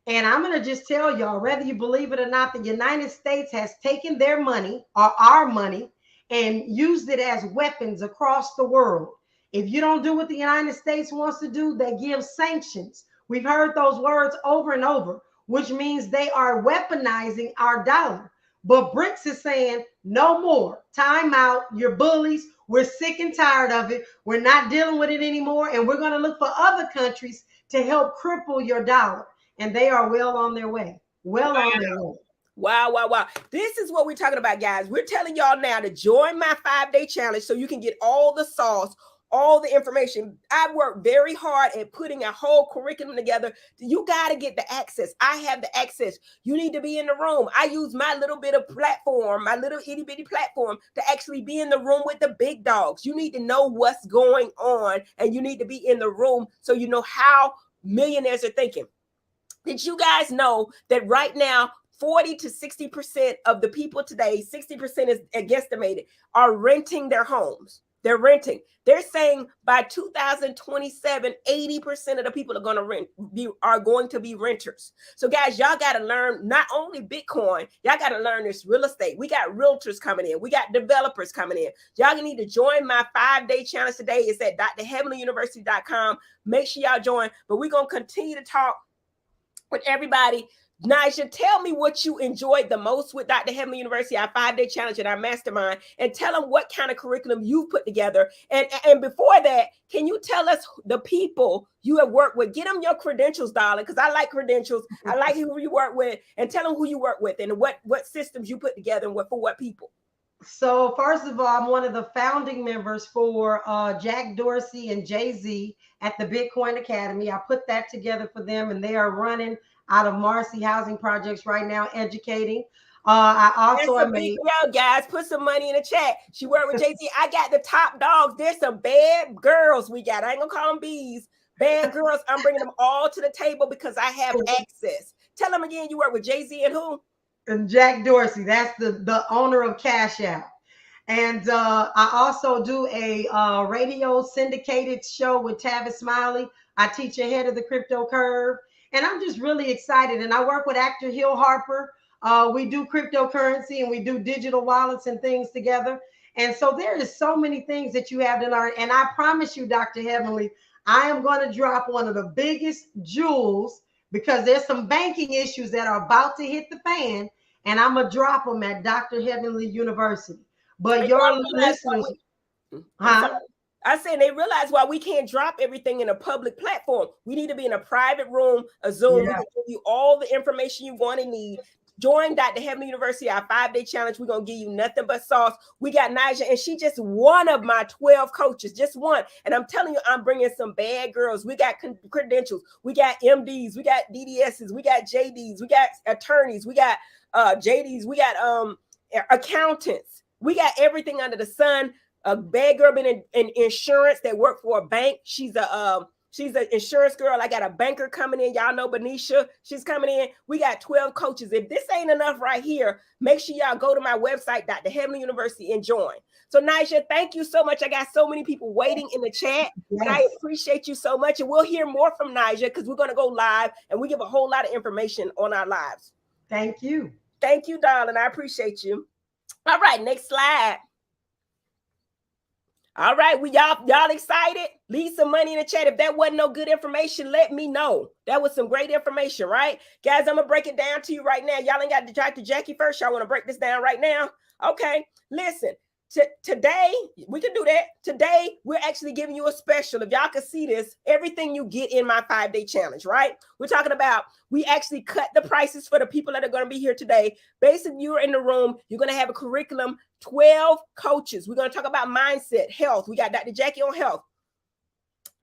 And I'm going to just tell y'all, whether you believe it or not, the United States has taken their money, or our money, and used it as weapons across the world. If you don't do what the United States wants to do, they give sanctions. We've heard those words over and over, which means they are weaponizing our dollar. But BRICS is saying, no more. Time out. You're bullies. We're sick and tired of it. We're not dealing with it anymore. And we're going to look for other countries to help cripple your dollar. And they are well on their way. Well on their way. Wow. This is what we're talking about, guys. We're telling y'all now to join my 5-day challenge so you can get all the sauce, all the information. I worked very hard at putting a whole curriculum together. You got to get the access. I have the access. You need to be in the room. I use my little bit of platform, my little itty bitty platform, to actually be in the room with the big dogs. You need to know what's going on, and you need to be in the room so you know how millionaires are thinking. Did you guys know that right now, 40 to 60% of the people today, 60% is guesstimated, are renting their homes. They're renting. They're saying by 2027, 80% of the people are going to be renters. So guys, y'all got to learn not only Bitcoin, y'all got to learn this real estate. We got realtors coming in. We got developers coming in. Y'all need to join my 5-day challenge today. It's at DrHeavenlyUniversity.com. Make sure y'all join. But we're going to continue to talk with everybody. Nyjah, tell me what you enjoyed the most with Dr. Heavenly University, our 5-day challenge and our mastermind, and tell them what kind of curriculum you put together. And before that, can you tell us the people you have worked with? Get them your credentials, darling, because I like credentials. I like who you work with, and tell them who you work with and what systems you put together and for what people. So first of all, I'm one of the founding members for Jack Dorsey and Jay-Z at the Bitcoin Academy. I put that together for them, and they are running out of Marcy housing projects right now, educating. I also made, guys, put some money in the chat. She worked with Jay-Z. I got the top dogs. There's some bad girls we got. I ain't gonna call them bees. Bad girls. I'm bringing them all to the table because I have access. Tell them again, you work with Jay-Z and who? And Jack Dorsey. That's the owner of Cash App. And I also do a radio syndicated show with Tavis Smiley. I teach ahead of the crypto curve. And I'm just really excited. And I work with actor Hill Harper. We do cryptocurrency and we do digital wallets and things together. And so there is so many things that you have to learn. And I promise you, Dr. Heavenly, I am going to drop one of the biggest jewels because there's some banking issues that are about to hit the fan. And I'm going to drop them at Dr. Heavenly University. But your listeners, I said they realize why we can't drop everything in a public platform. We need to be in a private room, a Zoom. We can give you all the information you want and need. Join Dr. Heavenly University, our 5-day challenge. We're going to give you nothing but sauce. We got Naija, and she just one of my 12 coaches, just one. And I'm telling you, I'm bringing some bad girls. We got credentials. We got MDs. We got DDSs. We got JDs. We got attorneys. We got JDs. We got accountants. We got everything under the sun. A bad girl been in insurance that worked for a bank. She's an insurance girl. I got a banker coming in. Y'all know Benicia. She's coming in. We got 12 coaches. If this ain't enough right here, make sure y'all go to my website, Dr. Heavenly University, and join. So, Naija, thank you so much. I got so many people waiting in the chat. And I appreciate you so much. And we'll hear more from Naija because we're going to go live and we give a whole lot of information on our lives. Thank you. Thank you, darling. I appreciate you. All right, next slide. All right, y'all excited? Leave some money in the chat. If that wasn't no good information, let me know. That was some great information, right? Guys, I'm going to break it down to you right now. Y'all ain't got to talk to Jackie first. Y'all want to break this down right now? Okay, listen. Today, we can do that. Today, we're actually giving you a special. If y'all can see this, everything you get in my 5-day challenge, right? We're talking about, we actually cut the prices for the people that are going to be here today. Basically, you're in the room. You're going to have a curriculum, 12 coaches. We're going to talk about mindset, health. We got Dr. Jackie on health.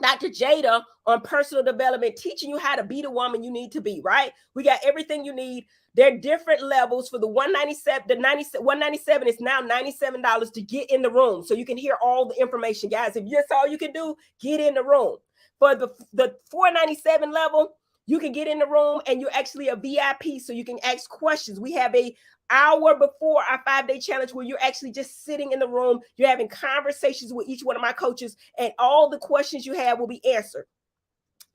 Dr. Jada on personal development, teaching you how to be the woman you need to be, right? We got everything you need. There are different levels for the 197. The 197 is now $97 to get in the room. So you can hear all the information, guys. If that's all you can do, get in the room. For the $497 level, you can get in the room and you're actually a VIP. So you can ask questions. We have an hour before our 5-day challenge where you're actually just sitting in the room. You're having conversations with each one of my coaches and all the questions you have will be answered.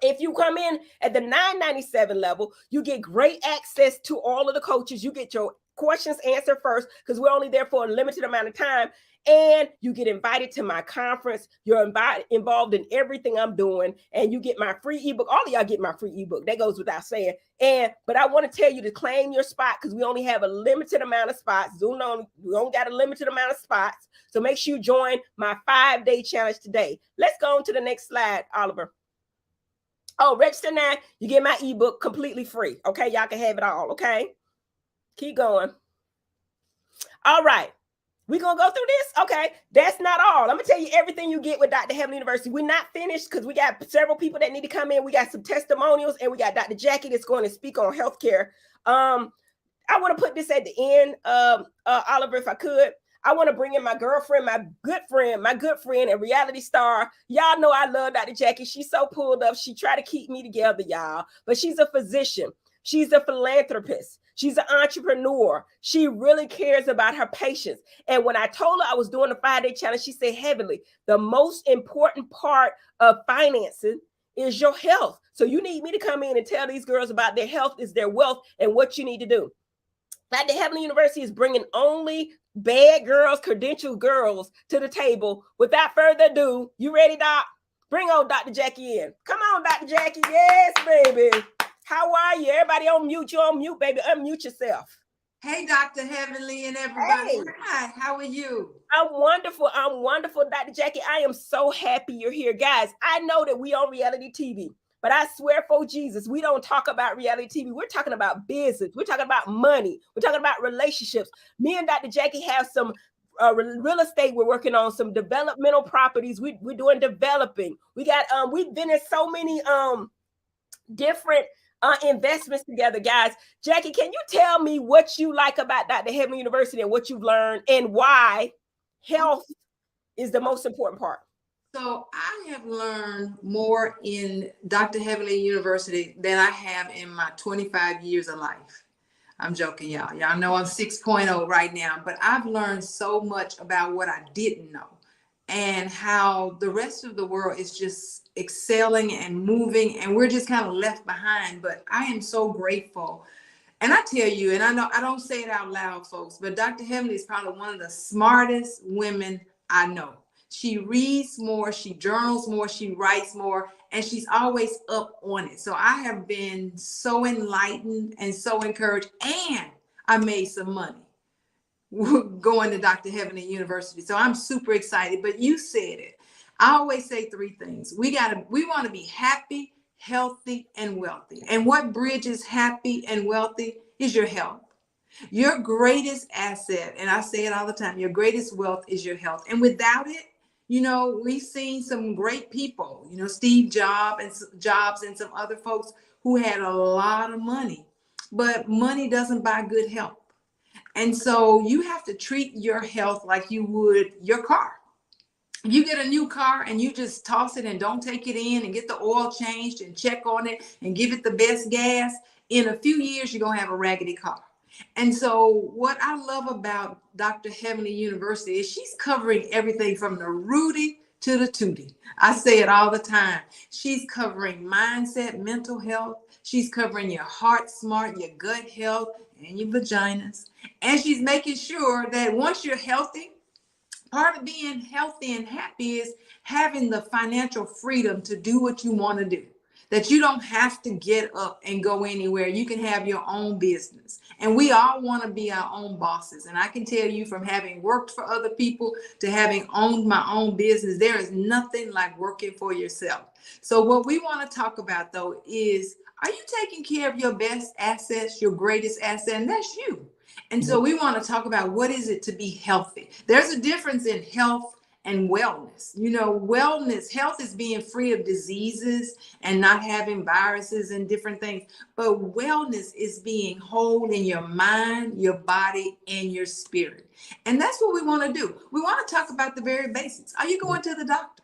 If you come in at the $997 level, you get great access to all of the coaches. You get your questions answered first because we're only there for a limited amount of time. And you get invited to my conference. You're involved in everything I'm doing. And you get my free ebook. All of y'all get my free ebook. That goes without saying. But I want to tell you to claim your spot because we only have a limited amount of spots. We only got a limited amount of spots. So make sure you join my 5-day challenge today. Let's go on to the next slide, Oliver. Oh, register now. You get my ebook completely free. Okay, y'all can have it all. Okay, keep going. All right, we're gonna go through this. Okay, that's not all. I'm gonna tell you everything you get with Dr. Heavenly University. We're not finished because we got several people that need to come in. We got some testimonials, and we got Dr. Jackie that's going to speak on healthcare. I want to put this at the end, Oliver, if I could. I want to bring in my girlfriend, my good friend, and reality star. Y'all know I love Dr. Jackie. She's so pulled up. She tried to keep me together, y'all. But she's a physician. She's a philanthropist. She's an entrepreneur. She really cares about her patients. And when I told her I was doing the 5-day challenge, she said, Heavenly, the most important part of financing is your health. So you need me to come in and tell these girls about their health is their wealth and what you need to do. Dr. Heavenly University is bringing only bad girls, credentialed girls to the table. Without further ado, you ready, Doc? Bring on Dr. Jackie in. Come on, Dr. Jackie. Yes, baby. How are you? Everybody on mute. You on mute, baby. Unmute yourself. Hey, Dr. Heavenly and everybody. Hey. Hi, how are you? I'm wonderful. I'm wonderful, Dr. Jackie. I am so happy you're here. Guys, I know that we on reality TV. But I swear for Jesus, we don't talk about reality TV. We're talking about business. We're talking about money. We're talking about relationships. Me and Dr. Jackie have some real estate. We're working on some developmental properties. We're doing developing. We've been in so many different investments together, guys. Jackie, can you tell me what you like about Dr. Heavenly University and what you've learned and why health is the most important part? So I have learned more in Dr. Heavenly University than I have in my 25 years of life. I'm joking, y'all. Y'all know I'm 6.0 right now, but I've learned so much about what I didn't know. and how the rest of the world is just excelling and moving, and we're just kind of left behind. But I am so grateful. And I tell you, and I know I don't say it out loud, folks, but Dr. Heavenly is probably one of the smartest women I know. She reads more, she journals more, she writes more, and she's always up on it. So I have been so enlightened and so encouraged, and I made some money going to Dr. Heavenly University. So I'm super excited. But you said it. I always say three things. We want to be happy, healthy, and wealthy. And what bridges happy and wealthy is your health. Your greatest asset, and I say it all the time, your greatest wealth is your health. And without it, you know, we've seen some great people, you know, Steve Jobs and some other folks who had a lot of money, but money doesn't buy good health. And so you have to treat your health like you would your car. If you get a new car and you just toss it and don't take it in and get the oil changed and check on it and give it the best gas, in a few years, you're going to have a raggedy car. And so what I love about Dr. Heavenly University is she's covering everything from the Rudy to the Tootie. I say it all the time. She's covering mindset, mental health. She's covering your heart smart, your gut health, and your vaginas. And she's making sure that once you're healthy, part of being healthy and happy is having the financial freedom to do what you want to do. That you don't have to get up and go anywhere. You can have your own business. And we all want to be our own bosses. And I can tell you, from having worked for other people to having owned my own business, there is nothing like working for yourself. So what we want to talk about, though, is, are you taking care of your best assets, your greatest asset? And that's you. And so we want to talk about, what is it to be healthy? There's a difference in health and wellness. You know, wellness, health is being free of diseases and not having viruses and different things. But wellness is being whole in your mind, your body, and your spirit. And that's what we want to do. We want to talk about the very basics. Are you going to the doctor?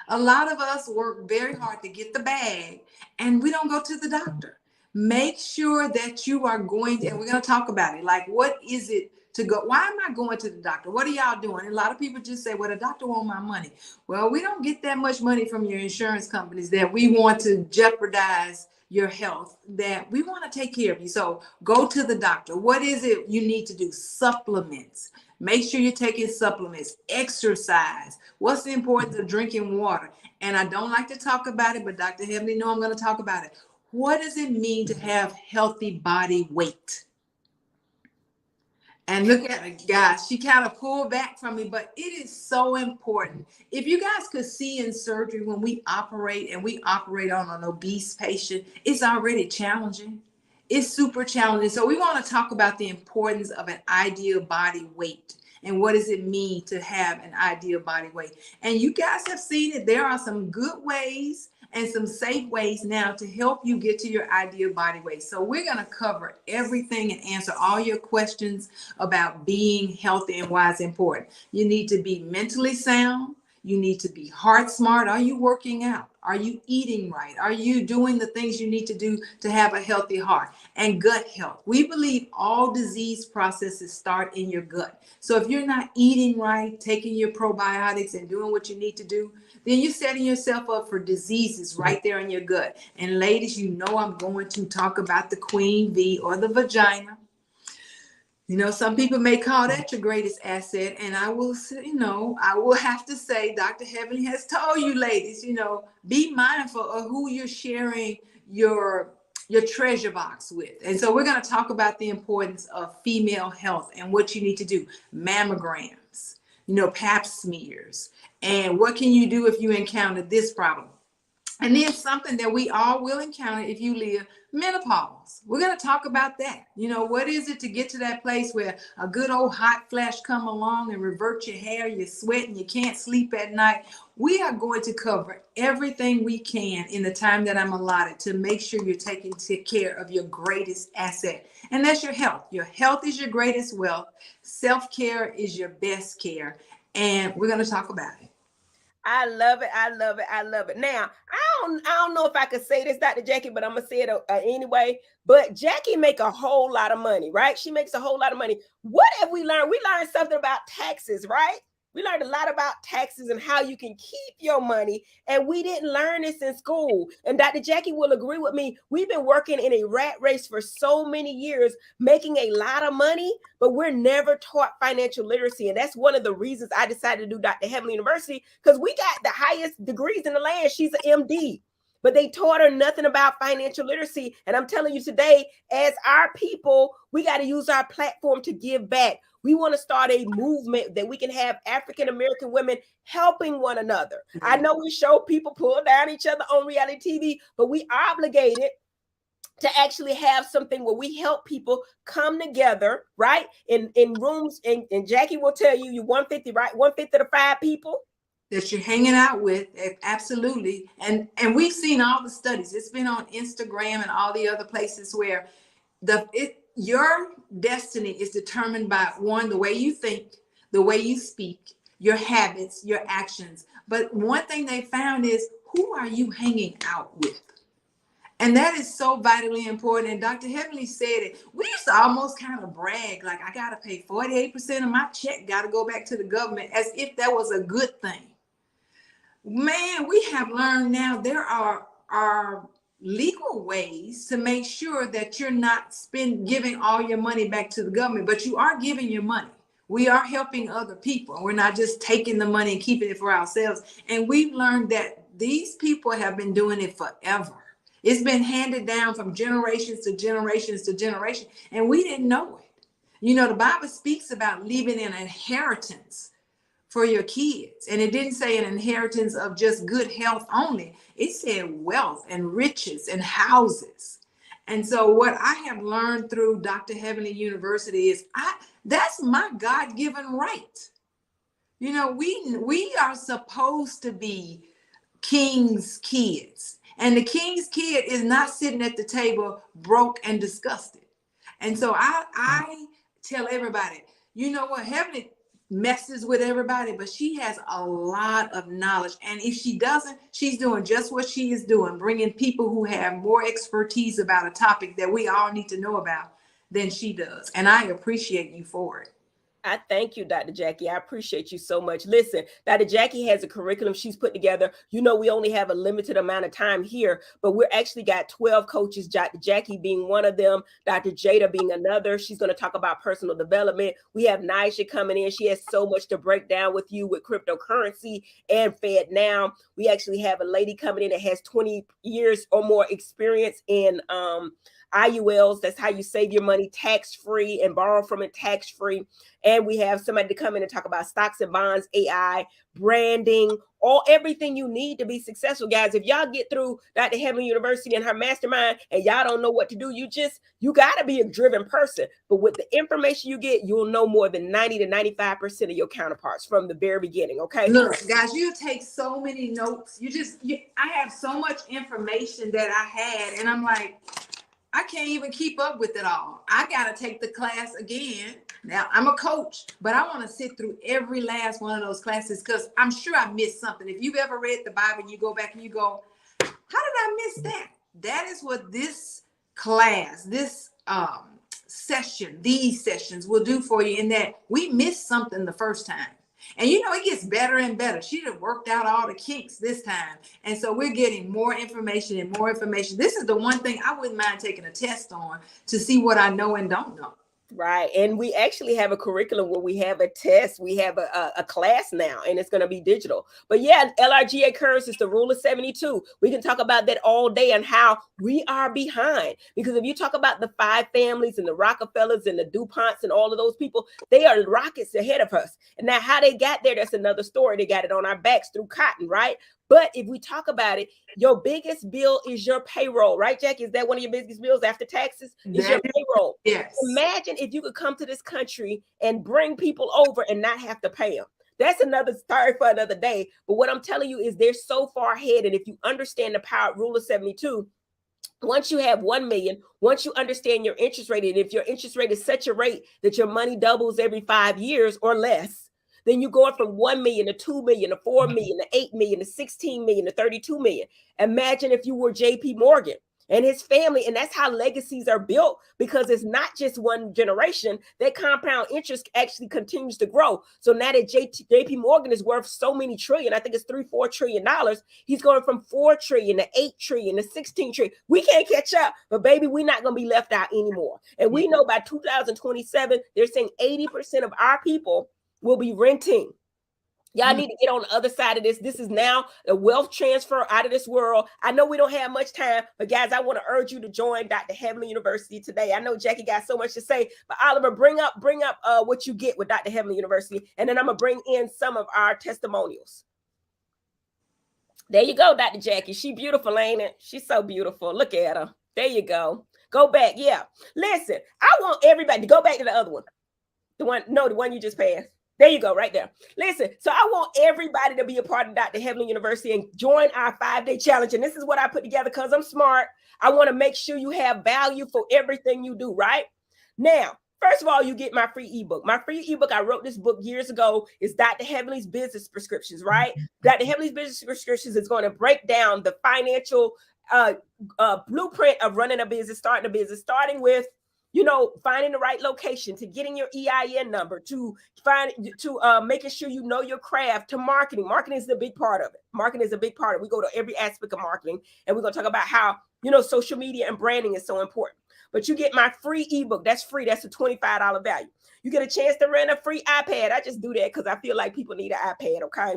A lot of us work very hard to get the bag, and we don't go to the doctor. Make sure that you are going to, and we're going to talk about it. Like, what is it to go? Why am I going to the doctor? What are y'all doing? And a lot of people just say, well, the doctor wants my money. Well, we don't get that much money from your insurance companies that we want to jeopardize your health, that we want to take care of you. So go to the doctor. What is it you need to do? Supplements. Make sure you're taking supplements. Exercise. What's the importance of drinking water? And I don't like to talk about it, but Dr. Heavenly knows I'm going to talk about it. What does it mean to have healthy body weight? And look at it, guys. She kind of pulled back from me, but it is so important. If you guys could see in surgery when we operate, and we operate on an obese patient, it's already challenging. It's super challenging. So we want to talk about the importance of an ideal body weight. And what does it mean to have an ideal body weight? And you guys have seen it. There are some good ways and some safe ways now to help you get to your ideal body weight. So we're going to cover everything and answer all your questions about being healthy and why it's important. You need to be mentally sound. You need to be heart smart. Are you working out? Are you eating right? Are you doing the things you need to do to have a healthy heart? And gut health. We believe all disease processes start in your gut. So if you're not eating right, taking your probiotics and doing what you need to do, then you're setting yourself up for diseases right there in your gut. And ladies, you know I'm going to talk about the queen bee or the vagina. You know, some people may call that your greatest asset. And I will say, you know, I will have to say, Dr. Heavenly has told you, ladies, you know, be mindful of who you're sharing your treasure box with. And so we're going to talk about the importance of female health and what you need to do. Mammograms, you know, pap smears. And what can you do if you encounter this problem? And then something that we all will encounter if you live, menopause. We're going to talk about that. You know, what is it to get to that place where a good old hot flash come along and revert your hair, you're sweating, you can't sleep at night. We are going to cover everything we can in the time that I'm allotted to make sure you're taking care of your greatest asset. And that's your health. Your health is your greatest wealth. Self-care is your best care. And we're going to talk about it. I love it. I love it. I love it. Now, I don't know if I could say this, Dr. Jackie, but I'm going to say it anyway. But Jackie make a whole lot of money, right? She makes a whole lot of money. What have we learned? We learned something about taxes, right? We learned a lot about taxes and how you can keep your money. And we didn't learn this in school. And Dr. Jackie will agree with me. We've been working in a rat race for so many years, making a lot of money, but we're never taught financial literacy. And that's one of the reasons I decided to do Dr. Heavenly University, because we got the highest degrees in the land. She's an MD. But they taught her nothing about financial literacy. And I'm telling you today, as our people, we got to use our platform to give back. We want to start a movement that we can have African-American women helping one another. I know we show people pull down each other on reality TV, but we obligated to actually have something where we help people come together, right? In rooms, and Jackie will tell you, you 150, right? 150 to 5 people that you're hanging out with. Absolutely. And we've seen all the studies. It's been on Instagram and all the other places where your destiny is determined by, one, the way you think, the way you speak, your habits, your actions. But one thing they found is, who are you hanging out with? And that is so vitally important. And Dr. Heavenly said it. We used to almost kind of brag, like, I got to pay 48% of my check, got to go back to the government, as if that was a good thing. Man, we have learned now there are legal ways to make sure that you're not giving all your money back to the government, but you are giving your money. We are helping other people. We're not just taking the money and keeping it for ourselves. And we've learned that these people have been doing it forever. It's been handed down from generations to generations to generation, and we didn't know it. You know, the Bible speaks about leaving an inheritance for your kids. And it didn't say an inheritance of just good health only. It said wealth and riches and houses. And so what I have learned through Dr. Heavenly University is that's my God-given right. You know, we are supposed to be king's kids. And the king's kid is not sitting at the table broke and disgusted. And so I tell everybody, you know what, Heavenly messes with everybody, but she has a lot of knowledge. And if she doesn't, she's doing just what she is doing, bringing people who have more expertise about a topic that we all need to know about than she does. And I appreciate you for it. I thank you, Dr. Jackie. I appreciate you so much. Listen, Dr. Jackie has a curriculum she's put together. You know, we only have a limited amount of time here, but we're actually got 12 coaches, Dr. Jackie being one of them, Dr. Jada being another. She's going to talk about personal development. We have Nisha coming in. She has so much to break down with you with cryptocurrency and Fed Now. We actually have a lady coming in that has 20 years or more experience in IULs. That's how you save your money tax-free and borrow from it tax-free. And we have somebody to come in and talk about stocks and bonds, AI, branding, everything you need to be successful, guys. If y'all get through Dr. Heavenly University and her mastermind and y'all don't know what to do, you got to be a driven person. But with the information you get, you'll know more than 90 to 95% of your counterparts from the very beginning, okay? Look, guys, you take so many notes. I have so much information that I had, and I'm like, I can't even keep up with it all. I got to take the class again. Now, I'm a coach, but I want to sit through every last one of those classes because I'm sure I missed something. If you've ever read the Bible, you go back and you go, how did I miss that? That is what this class, this session, these sessions will do for you, in that we missed something the first time. And you know, it gets better and better. She done worked out all the kinks this time. And so we're getting more information and more information. This is the one thing I wouldn't mind taking a test on to see what I know and don't know. Right. And we actually have a curriculum where we have a test. We have a class now, and it's going to be digital. But yeah, LRGA curves is the rule of 72. We can talk about that all day and how we are behind. Because if you talk about the 5 families and the Rockefellers and the DuPonts and all of those people, they are rockets ahead of us. And now how they got there, that's another story. They got it on our backs through cotton, right? But if we talk about it, your biggest bill is your payroll, right, Jackie? Is that one of your biggest bills after taxes? Is your payroll. Yes. Imagine if you could come to this country and bring people over and not have to pay them. That's another story for another day. But what I'm telling you is they're so far ahead. And if you understand the power rule of 72, once you have 1 million, once you understand your interest rate, and if your interest rate is such a rate that your money doubles every 5 years or less, then you're going from 1 million to 2 million to 4 million to 8 million to 16 million to 32 million. Imagine if you were JP Morgan. and his family. And that's how legacies are built, because it's not just one generation. That compound interest actually continues to grow. So now that JP Morgan is worth so many trillion, I think it's $3-4 trillion. He's going from 4 trillion to 8 trillion to 16 trillion. We can't catch up, but baby, we're not going to be left out anymore. And we know by 2027, they're saying 80% of our people will be renting. Y'all need to get on the other side of this. This is now a wealth transfer out of this world. I know we don't have much time, but guys, I want to urge you to join Dr. Heavenly University today. I know Jackie got so much to say, but Oliver, bring up what you get with Dr. Heavenly University, and then I'm gonna bring in some of our testimonials. There you go, Dr. Jackie. She beautiful, ain't it? She's so beautiful. Look at her. There you go. Go back. Yeah. Listen, I want everybody to go back to the other one. The one you just passed. There you go, right there. Listen, so I want everybody to be a part of Dr. Heavenly University and join our 5-day challenge. And this is what I put together because I'm smart. I want to make sure you have value for everything you do, right? Now, first of all, you get my free ebook. My free ebook, I wrote this book years ago, is Dr. Heavenly's Business Prescriptions, right? Dr. Heavenly's Business Prescriptions is going to break down the financial blueprint of running a business, starting with, finding the right location, to getting your EIN number, to making sure you know your craft, to marketing. Marketing is the big part of it. We go to every aspect of marketing, and we're going to talk about how, social media and branding is so important. But you get my free ebook. That's free. That's a $25 value. You get a chance to rent a free iPad. I just do that because I feel like people need an iPad, okay?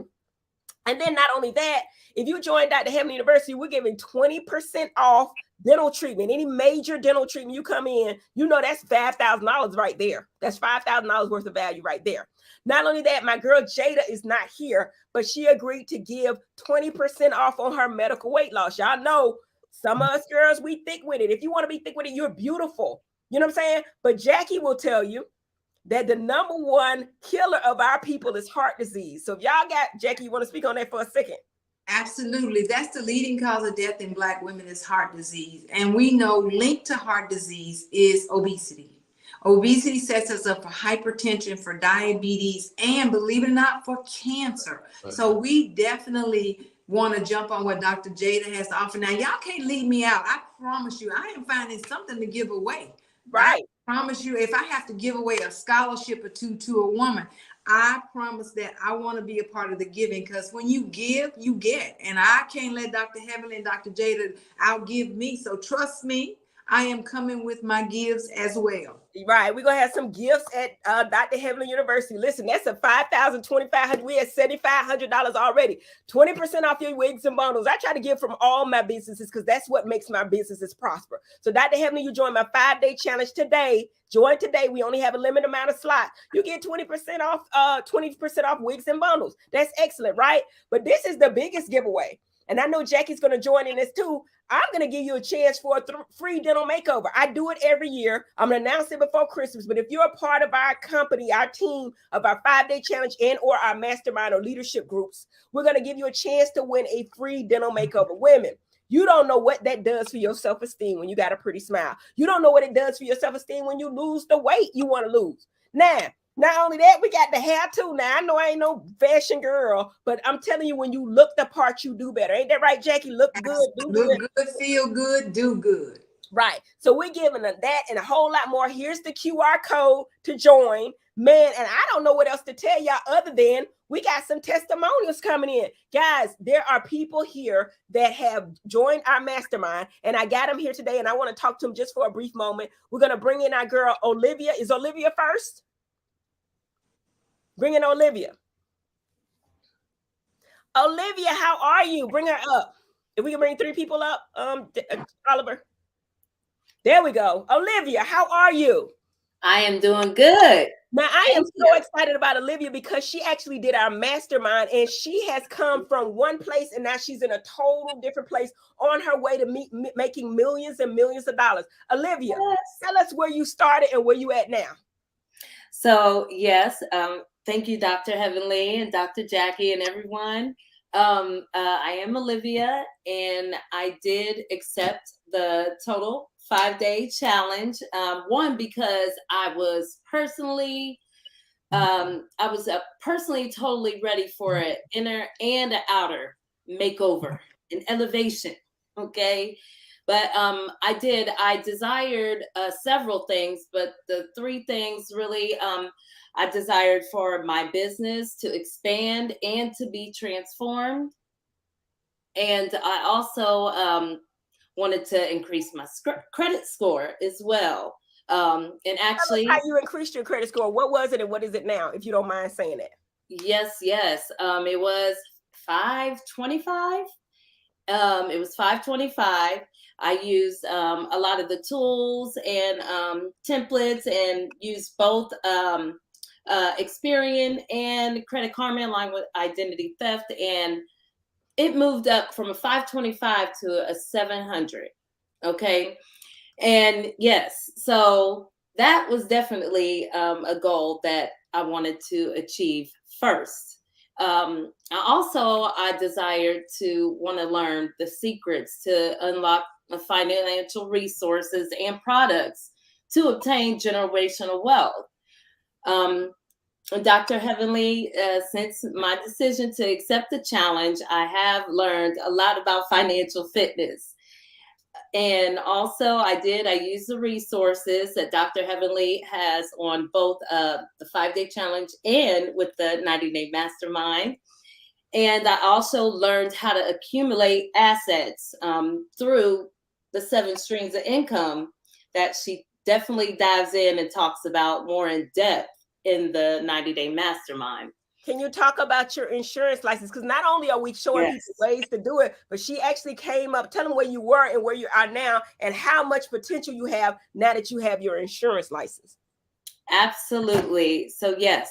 And then not only that, if you join Dr. Heavenly University, we're giving 20% off dental treatment. Any major dental treatment you come in, that's $5,000 right there. That's $5,000 worth of value right there. Not only that, my girl Jada is not here, but she agreed to give 20% off on her medical weight loss. Y'all know some of us girls, we thick with it. If you want to be thick with it, you're beautiful. You know what I'm saying? But Jackie will tell you that the number one killer of our people is heart disease. So if y'all got, Jackie, you want to speak on that for a second? Absolutely. That's the leading cause of death in Black women is heart disease. And we know linked to heart disease is obesity. Obesity sets us up for hypertension, for diabetes, and believe it or not, for cancer. So we definitely want to jump on what Dr. Jada has to offer. Now, y'all can't leave me out. I promise you, I am finding something to give away. Right. I promise you, if I have to give away a scholarship or two to a woman, I promise that I want to be a part of the giving, because when you give, you get. And I can't let Dr. Heavenly and Dr. Jada outgive me. So trust me, I am coming with my gifts as well. Right. We're going to have some gifts at Dr. Heavenly University. Listen, that's a $5,000, $2,500. We at $7,500 already. 20% off your wigs and bundles. I try to give from all my businesses because that's what makes my businesses prosper. So Dr. Heavenly, you join my 5-day challenge today. Join today. We only have a limited amount of slots. You get 20% off wigs and bundles. That's excellent, right? But this is the biggest giveaway. And I know Jackie's going to join in this too. I'm going to give you a chance for a free dental makeover. I do it every year. I'm going to announce it before Christmas. But if you're a part of our company, our team of our 5-day challenge and or our mastermind or leadership groups, we're going to give you a chance to win a free dental makeover. Women, you don't know what that does for your self-esteem when you got a pretty smile. You don't know what it does for your self-esteem when you lose the weight you want to lose. Now, not only that, we got the hair too. Now, I know I ain't no fashion girl, but I'm telling you, when you look the part, you do better. Ain't that right, Jackie? Look good, do good. Look good, feel good, do good. Right. So we're giving them that and a whole lot more. Here's the QR code to join. Man, and I don't know what else to tell y'all other than we got some testimonials coming in. Guys, there are people here that have joined our mastermind, and I got them here today, and I want to talk to them just for a brief moment. We're going to bring in our girl, Olivia. Is Olivia first? Bring in Olivia. Olivia, how are you? Bring her up. If we can bring 3 people up, Oliver. There we go. Olivia, how are you? I am doing good. Now, I am so excited about Olivia because she actually did our mastermind, and she has come from one place, and now she's in a total different place on her way to making millions and millions of dollars. Olivia, tell us where you started and where you at now. So, yes, thank you, Dr. Heavenly and Dr. Jackie and everyone. I am Olivia, and I did accept the total 5-day challenge. One, because I was personally totally ready for an inner and an outer makeover, an elevation. Okay. But I desired several things, but the three things really I desired for my business to expand and to be transformed. And I also wanted to increase my credit score as well. And actually, how you increased your credit score? What was it and what is it now, if you don't mind saying it? Yes. It was 525. It was 525. I used a lot of the tools and templates and used both Experian and Credit Karma in line with identity theft. And it moved up from a 525 to a 700. Okay. And yes, so that was definitely a goal that I wanted to achieve first. I desired to want to learn the secrets to unlock the financial resources and products to obtain generational wealth. Dr. Heavenly, since my decision to accept the challenge, I have learned a lot about financial fitness. And also I used the resources that Dr. Heavenly has on both the 5-day challenge and with the 90-day mastermind. And I also learned how to accumulate assets through the 7 streams of income that she definitely dives in and talks about more in depth in the 90-day mastermind. Can you talk about your insurance license? Because not only are we showing people ways to do it, but she actually came up, tell them where you were and where you are now and how much potential you have now that you have your insurance license. Absolutely. So yes,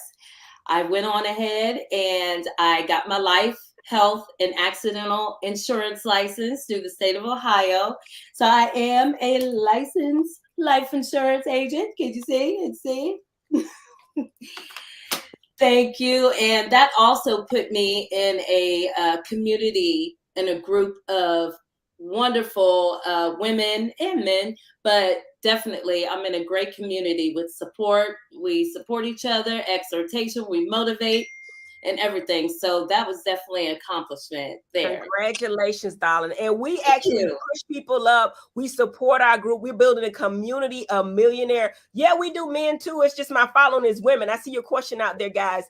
I went on ahead and I got my life, health, and accidental insurance license through the state of Ohio. So I am a licensed life insurance agent. Can you see? Thank you. And that also put me in a community, in a group of wonderful women and men, but definitely I'm in a great community with support. We support each other, exhortation, we motivate and everything. So that was definitely an accomplishment there. Congratulations, darling. And we actually push people up. We support our group. We're building a community of millionaire. Yeah, we do men too. It's just my following is women. I see your question out there, guys.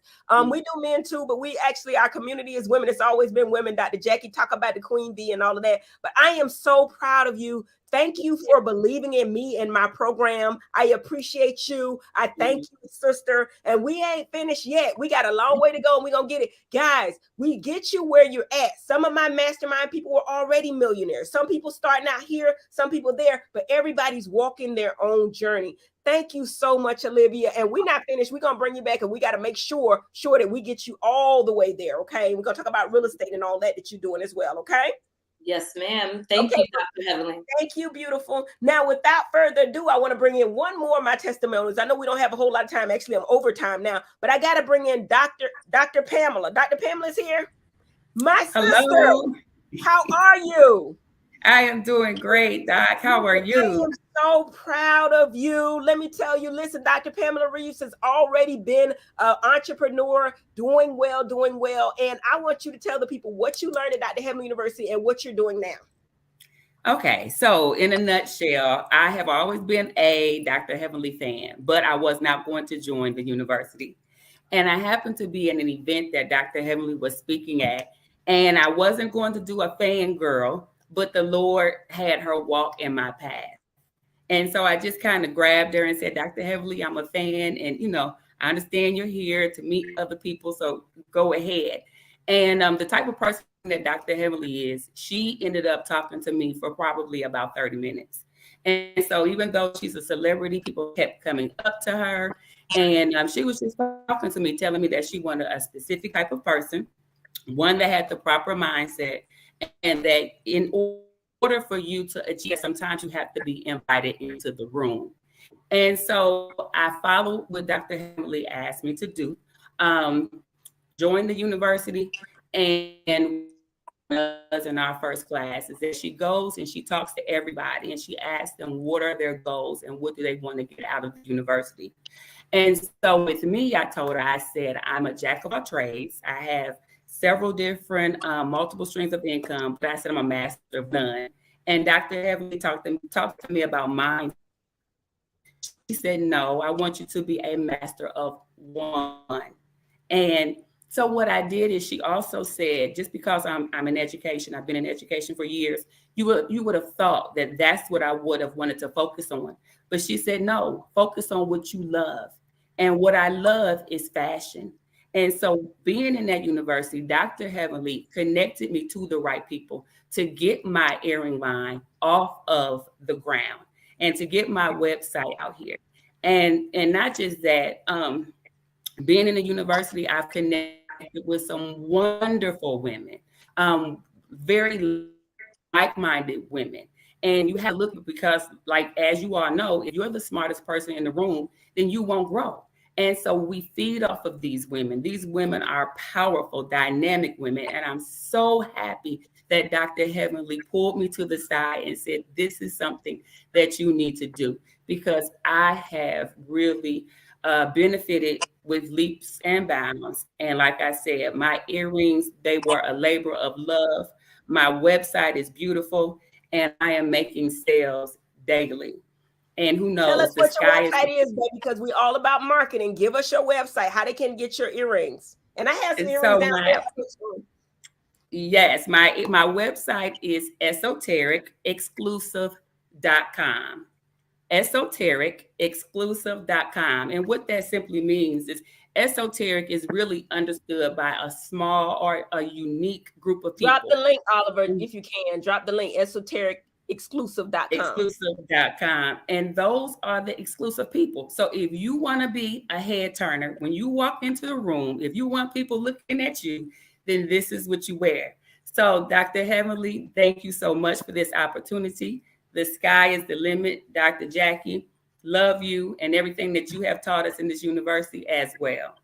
We do men too, but we actually, our community is women. It's always been women. Dr. Jackie talk about the queen bee and all of that. But I am so proud of you. Thank you for believing in me and my program. I appreciate you. I thank you, sister. And we ain't finished yet. We got a long way to go and we're going to get it. Guys, we get you where you're at. Some of my mastermind people were already millionaires. Some people starting out here, some people there, but everybody's walking their own journey. Thank you so much, Olivia. And we're not finished. We're going to bring you back and we got to make sure that we get you all the way there. Okay. We're going to talk about real estate and all that you're doing as well. Okay. Yes, ma'am. Thank you, Dr. Heavenly. Thank you, beautiful. Now, without further ado, I want to bring in one more of my testimonies. I know we don't have a whole lot of time. Actually, I'm overtime now, but I got to bring in Dr. Pamela. Dr. Pamela's here. My sister. Hello. How are you? I am doing great, Doc. How are you? I am so proud of you. Let me tell you, listen, Dr. Pamela Reeves has already been an entrepreneur, doing well. And I want you to tell the people what you learned at Dr. Heavenly University and what you're doing now. Okay, so in a nutshell, I have always been a Dr. Heavenly fan, but I was not going to join the university. And I happened to be in an event that Dr. Heavenly was speaking at, and I wasn't going to do a fangirl, but the Lord had her walk in my path. And so I just kind of grabbed her and said, Dr. Heavenly, I'm a fan. And, I understand you're here to meet other people. So go ahead. And the type of person that Dr. Heavenly is, she ended up talking to me for probably about 30 minutes. And so even though she's a celebrity, people kept coming up to her. And she was just talking to me, telling me that she wanted a specific type of person, one that had the proper mindset, and that in order for you to achieve, sometimes you have to be invited into the room. And so I followed what Dr. Heavenly asked me to do, join the university, and in our first class is that she goes and she talks to everybody and she asks them what are their goals and what do they want to get out of the university. And so with me, I told her, I said, I'm a jack of all trades. I have several different multiple streams of income, but I said I'm a master of none. And Dr. Heavenly talked to me about mind. She said, no, I want you to be a master of one. And so what I did is she also said, just because I'm in education, I've been in education for years, you would have thought that that's what I would have wanted to focus on. But she said, no, focus on what you love. And what I love is fashion. And so being in that university, Dr. Heavenly connected me to the right people to get my earring line off of the ground and to get my website out here. And not just that, being in the university, I've connected with some wonderful women, very like-minded women. And you have to look, because like, as you all know, if you're the smartest person in the room, then you won't grow. And so we feed off of these women. These women are powerful, dynamic women. And I'm so happy that Dr. Heavenly pulled me to the side and said, this is something that you need to do, because I have really benefited with leaps and bounds. And like I said, my earrings, they were a labor of love. My website is beautiful, and I am making sales daily. And who knows? Tell us what your website is, baby, because we're all about marketing. Give us your website, how they can get your earrings. And I have some earrings down there. Yes, my website is esotericexclusive.com. esotericexclusive.com. And what that simply means is esoteric is really understood by a small or a unique group of people. Drop the link, Oliver, if you can. Drop the link, esotericexclusive.com. Exclusive.com. And those are the exclusive people. So if you want to be a head turner, when you walk into the room, if you want people looking at you, then this is what you wear. So Dr. Heavenly, thank you so much for this opportunity. The sky is the limit. Dr. Jackie, love you and everything that you have taught us in this university as well.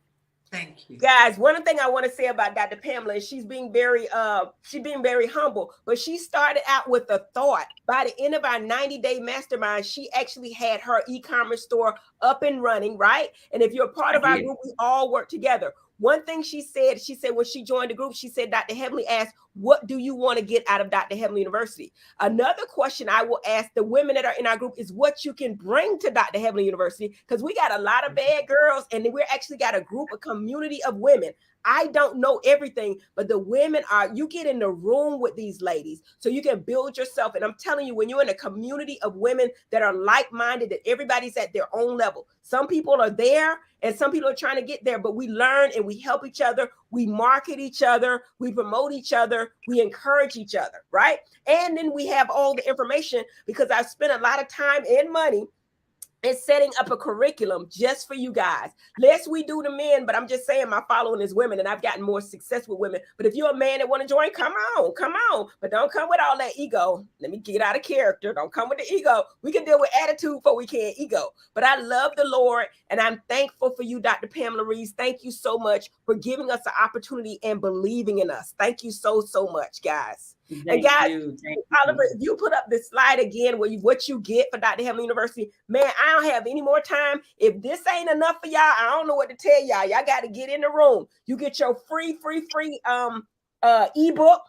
Thank you. Guys, one thing I want to say about Dr. Pamela is she's being very humble, but she started out with a thought. By the end of our 90-day mastermind, she actually had her e-commerce store up and running, right? And if you're a part of our group, we all work together. One thing she said when she joined the group, she said, Dr. Heavenly asked, what do you want to get out of Dr. Heavenly University? Another question I will ask the women that are in our group is what you can bring to Dr. Heavenly University, because we got a lot of bad girls, and we're actually got a group, a community of women. I don't know everything, but the women you get in the room with these ladies so you can build yourself. And I'm telling you, when you're in a community of women that are like-minded, that everybody's at their own level. Some people are there and some people are trying to get there, but we learn and we help each other. We market each other. We promote each other. We encourage each other, right? And then we have all the information, because I've spent a lot of time and money and setting up a curriculum just for you guys. Less we do to men, but I'm just saying my following is women, and I've gotten more success with women. But if you're a man that want to join, come on. But don't come with all that ego. Let me get out of character. Don't come with the ego. We can deal with attitude before we can ego. But I love the Lord, and I'm thankful for you, Dr. Pamela Reeves. Thank you so much for giving us the opportunity and believing in us. Thank you so much, guys. And guys, Oliver, if you put up this slide again, what you get for Dr. Heavenly University, man, I don't have any more time. If this ain't enough for y'all, I don't know what to tell y'all. Y'all got to get in the room. You get your free ebook.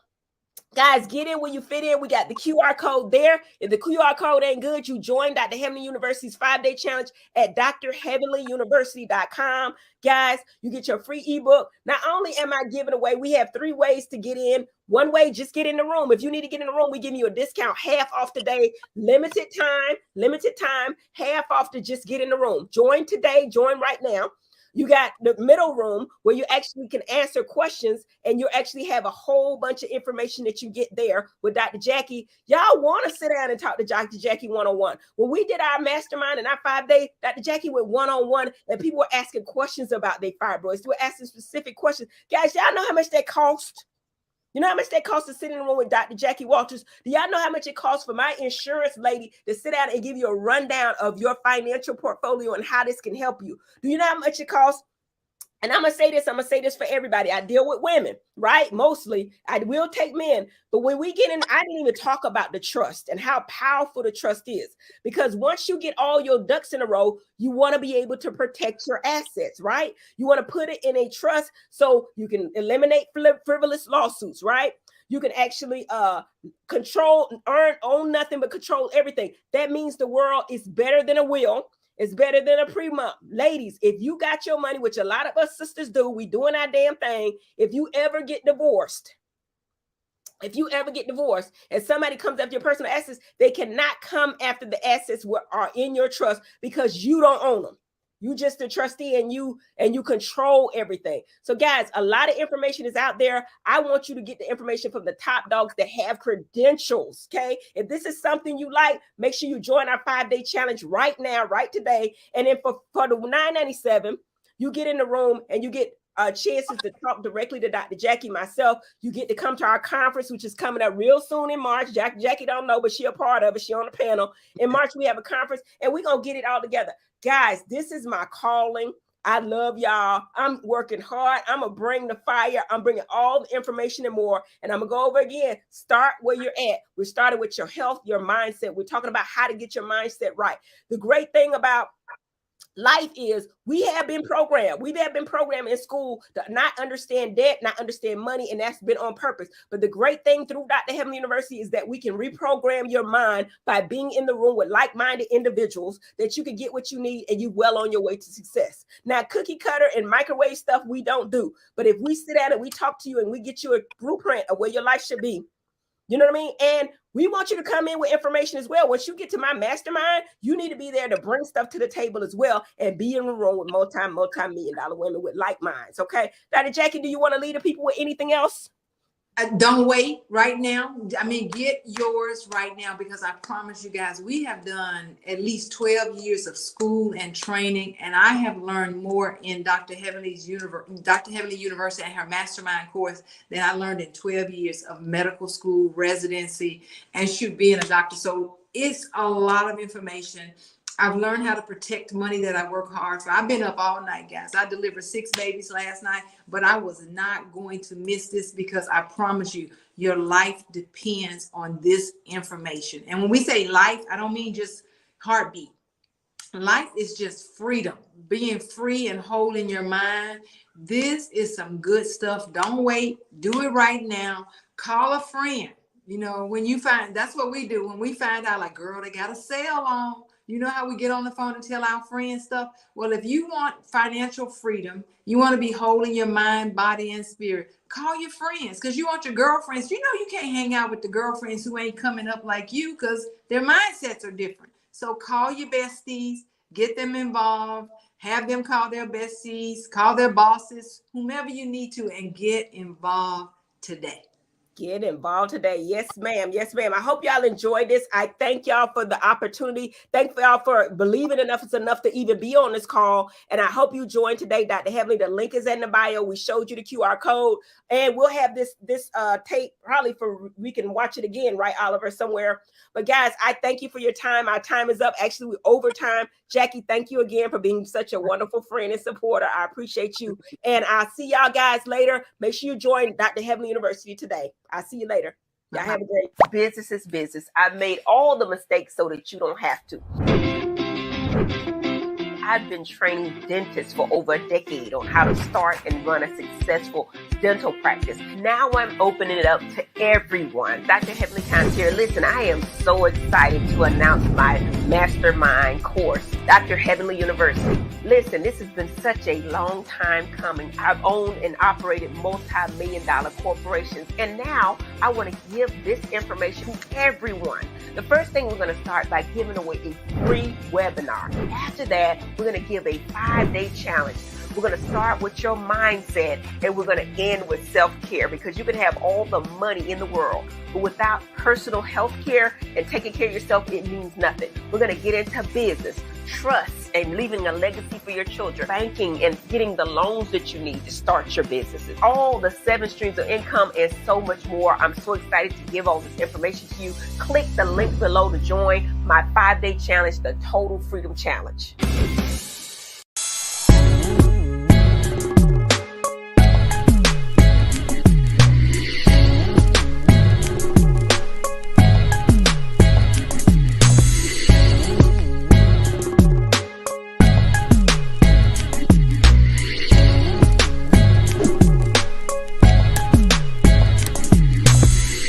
Guys, get in where you fit in. We got the QR code there. If the QR code ain't good, you join Dr. Heavenly University's 5-day challenge at DrHeavenlyUniversity.com. Guys, you get your free ebook. Not only am I giving away, we have 3 ways to get in. One way, just get in the room. If you need to get in the room, we give you a discount, half off today. Limited time, half off to just get in the room. Join today, join right now. You got the middle room where you actually can answer questions, and you actually have a whole bunch of information that you get there with Dr. Jackie. Y'all want to sit down and talk to Dr. Jackie one-on-one. When we did our mastermind and our 5-day, Dr. Jackie went one-on-one, and people were asking questions about their fibroids. They were asking specific questions. Guys, y'all know how much that cost? You know how much that costs to sit in the room with Dr. Jackie Walters? Do y'all know how much it costs for my insurance lady to sit down and give you a rundown of your financial portfolio and how this can help you? Do you know how much it costs? And I'm going to say this for everybody. I deal with women, right? Mostly. I will take men. But when we get in, I didn't even talk about the trust and how powerful the trust is. Because once you get all your ducks in a row, you want to be able to protect your assets, right? You want to put it in a trust so you can eliminate frivolous lawsuits, right? You can actually own nothing but control everything. That means the world is better than a will. It's better than a pre-month. Ladies, if you got your money, which a lot of us sisters do, we doing our damn thing. If you ever get divorced and somebody comes after your personal assets, they cannot come after the assets are in your trust because you don't own them. You just the trustee and you control everything. So guys, a lot of information is out there. I want you to get the information from the top dogs that have credentials. Okay. If this is something you like, make sure you join our 5-day challenge right now, right today. And then for the $9.97, you get in the room and you get chances to talk directly to Dr. Jackie, myself. You get to come to our conference, which is coming up real soon in March. Jackie don't know, but she a part of it. She on the panel. In March, we have a conference and we're going to get it all together. Guys, this is my calling. I love y'all. I'm working hard. I'm going to bring the fire. I'm bringing all the information and more. And I'm going to go over again. Start where you're at. We're starting with your health, your mindset. We're talking about how to get your mindset right. The great thing about life is we have been programmed. We have been programmed in school to not understand debt, not understand money, and that's been on purpose. But the great thing through Dr. Heavenly University is that we can reprogram your mind by being in the room with like-minded individuals that you can get what you need and you well on your way to success. Now, cookie cutter and microwave stuff we don't do. But if we sit down and we talk to you and we get you a blueprint of where your life should be, you know what I mean? And we want you to come in with information as well. Once you get to my mastermind, you need to be there to bring stuff to the table as well and be in the room with multi-million-dollar women with like minds, okay? Dr. Jackie, do you want to lead the people with anything else? Don't wait right now. I mean, get yours right now, because I promise you guys, we have done at least 12 years of school and training, and I have learned more in Dr. Heavenly University and her mastermind course than I learned in 12 years of medical school, residency, and being a doctor. So it's a lot of information. I've learned how to protect money that I work hard for. I've been up all night, guys. I delivered 6 babies last night, but I was not going to miss this, because I promise you, your life depends on this information. And when we say life, I don't mean just heartbeat. Life is just freedom, being free and whole in your mind. This is some good stuff. Don't wait. Do it right now. Call a friend. You know, when you find, that's what we do. When we find out, like, girl, they got a sale on. You know how we get on the phone and tell our friends stuff? Well, if you want financial freedom, you want to be whole in your mind, body, and spirit, call your friends, because you want your girlfriends. You know you can't hang out with the girlfriends who ain't coming up like you, because their mindsets are different. So call your besties, get them involved, have them call their besties, call their bosses, whomever you need to, and get involved today. Get involved today. Yes, ma'am. Yes, ma'am. I hope y'all enjoyed this. I thank y'all for the opportunity. Thank y'all for believing enough to even be on this call. And I hope you join today, Dr. Heavenly. The link is in the bio. We showed you the QR code, and we'll have this tape probably we can watch it again, right, Oliver, somewhere. But guys, I thank you for your time. Our time is up. Actually, we're over time. Jackie, thank you again for being such a wonderful friend and supporter. I appreciate you. And I'll see y'all guys later. Make sure you join Dr. Heavenly University today. I'll see you later. Y'all have a great business is business. I've made all the mistakes so that you don't have to. I've been training dentists for over a decade on how to start and run a successful dental practice. Now I'm opening it up to everyone. Dr. Heavenly Concierge, listen, I am so excited to announce my Mastermind course, Dr. Heavenly University. Listen, this has been such a long time coming. I've owned and operated multi-million-dollar corporations, and now I want to give this information to everyone. The first thing we're going to start by giving away a free webinar. After that, we're going to give a 5-day challenge. We're going to start with your mindset, and we're going to end with self-care, because you can have all the money in the world, but without personal health care and taking care of yourself, it means nothing. We're going to get into business, trust, and leaving a legacy for your children, banking, and getting the loans that you need to start your businesses, all the 7 streams of income, and so much more. I'm so excited to give all this information to you. Click the link below to join my 5-day challenge, the Total Freedom Challenge.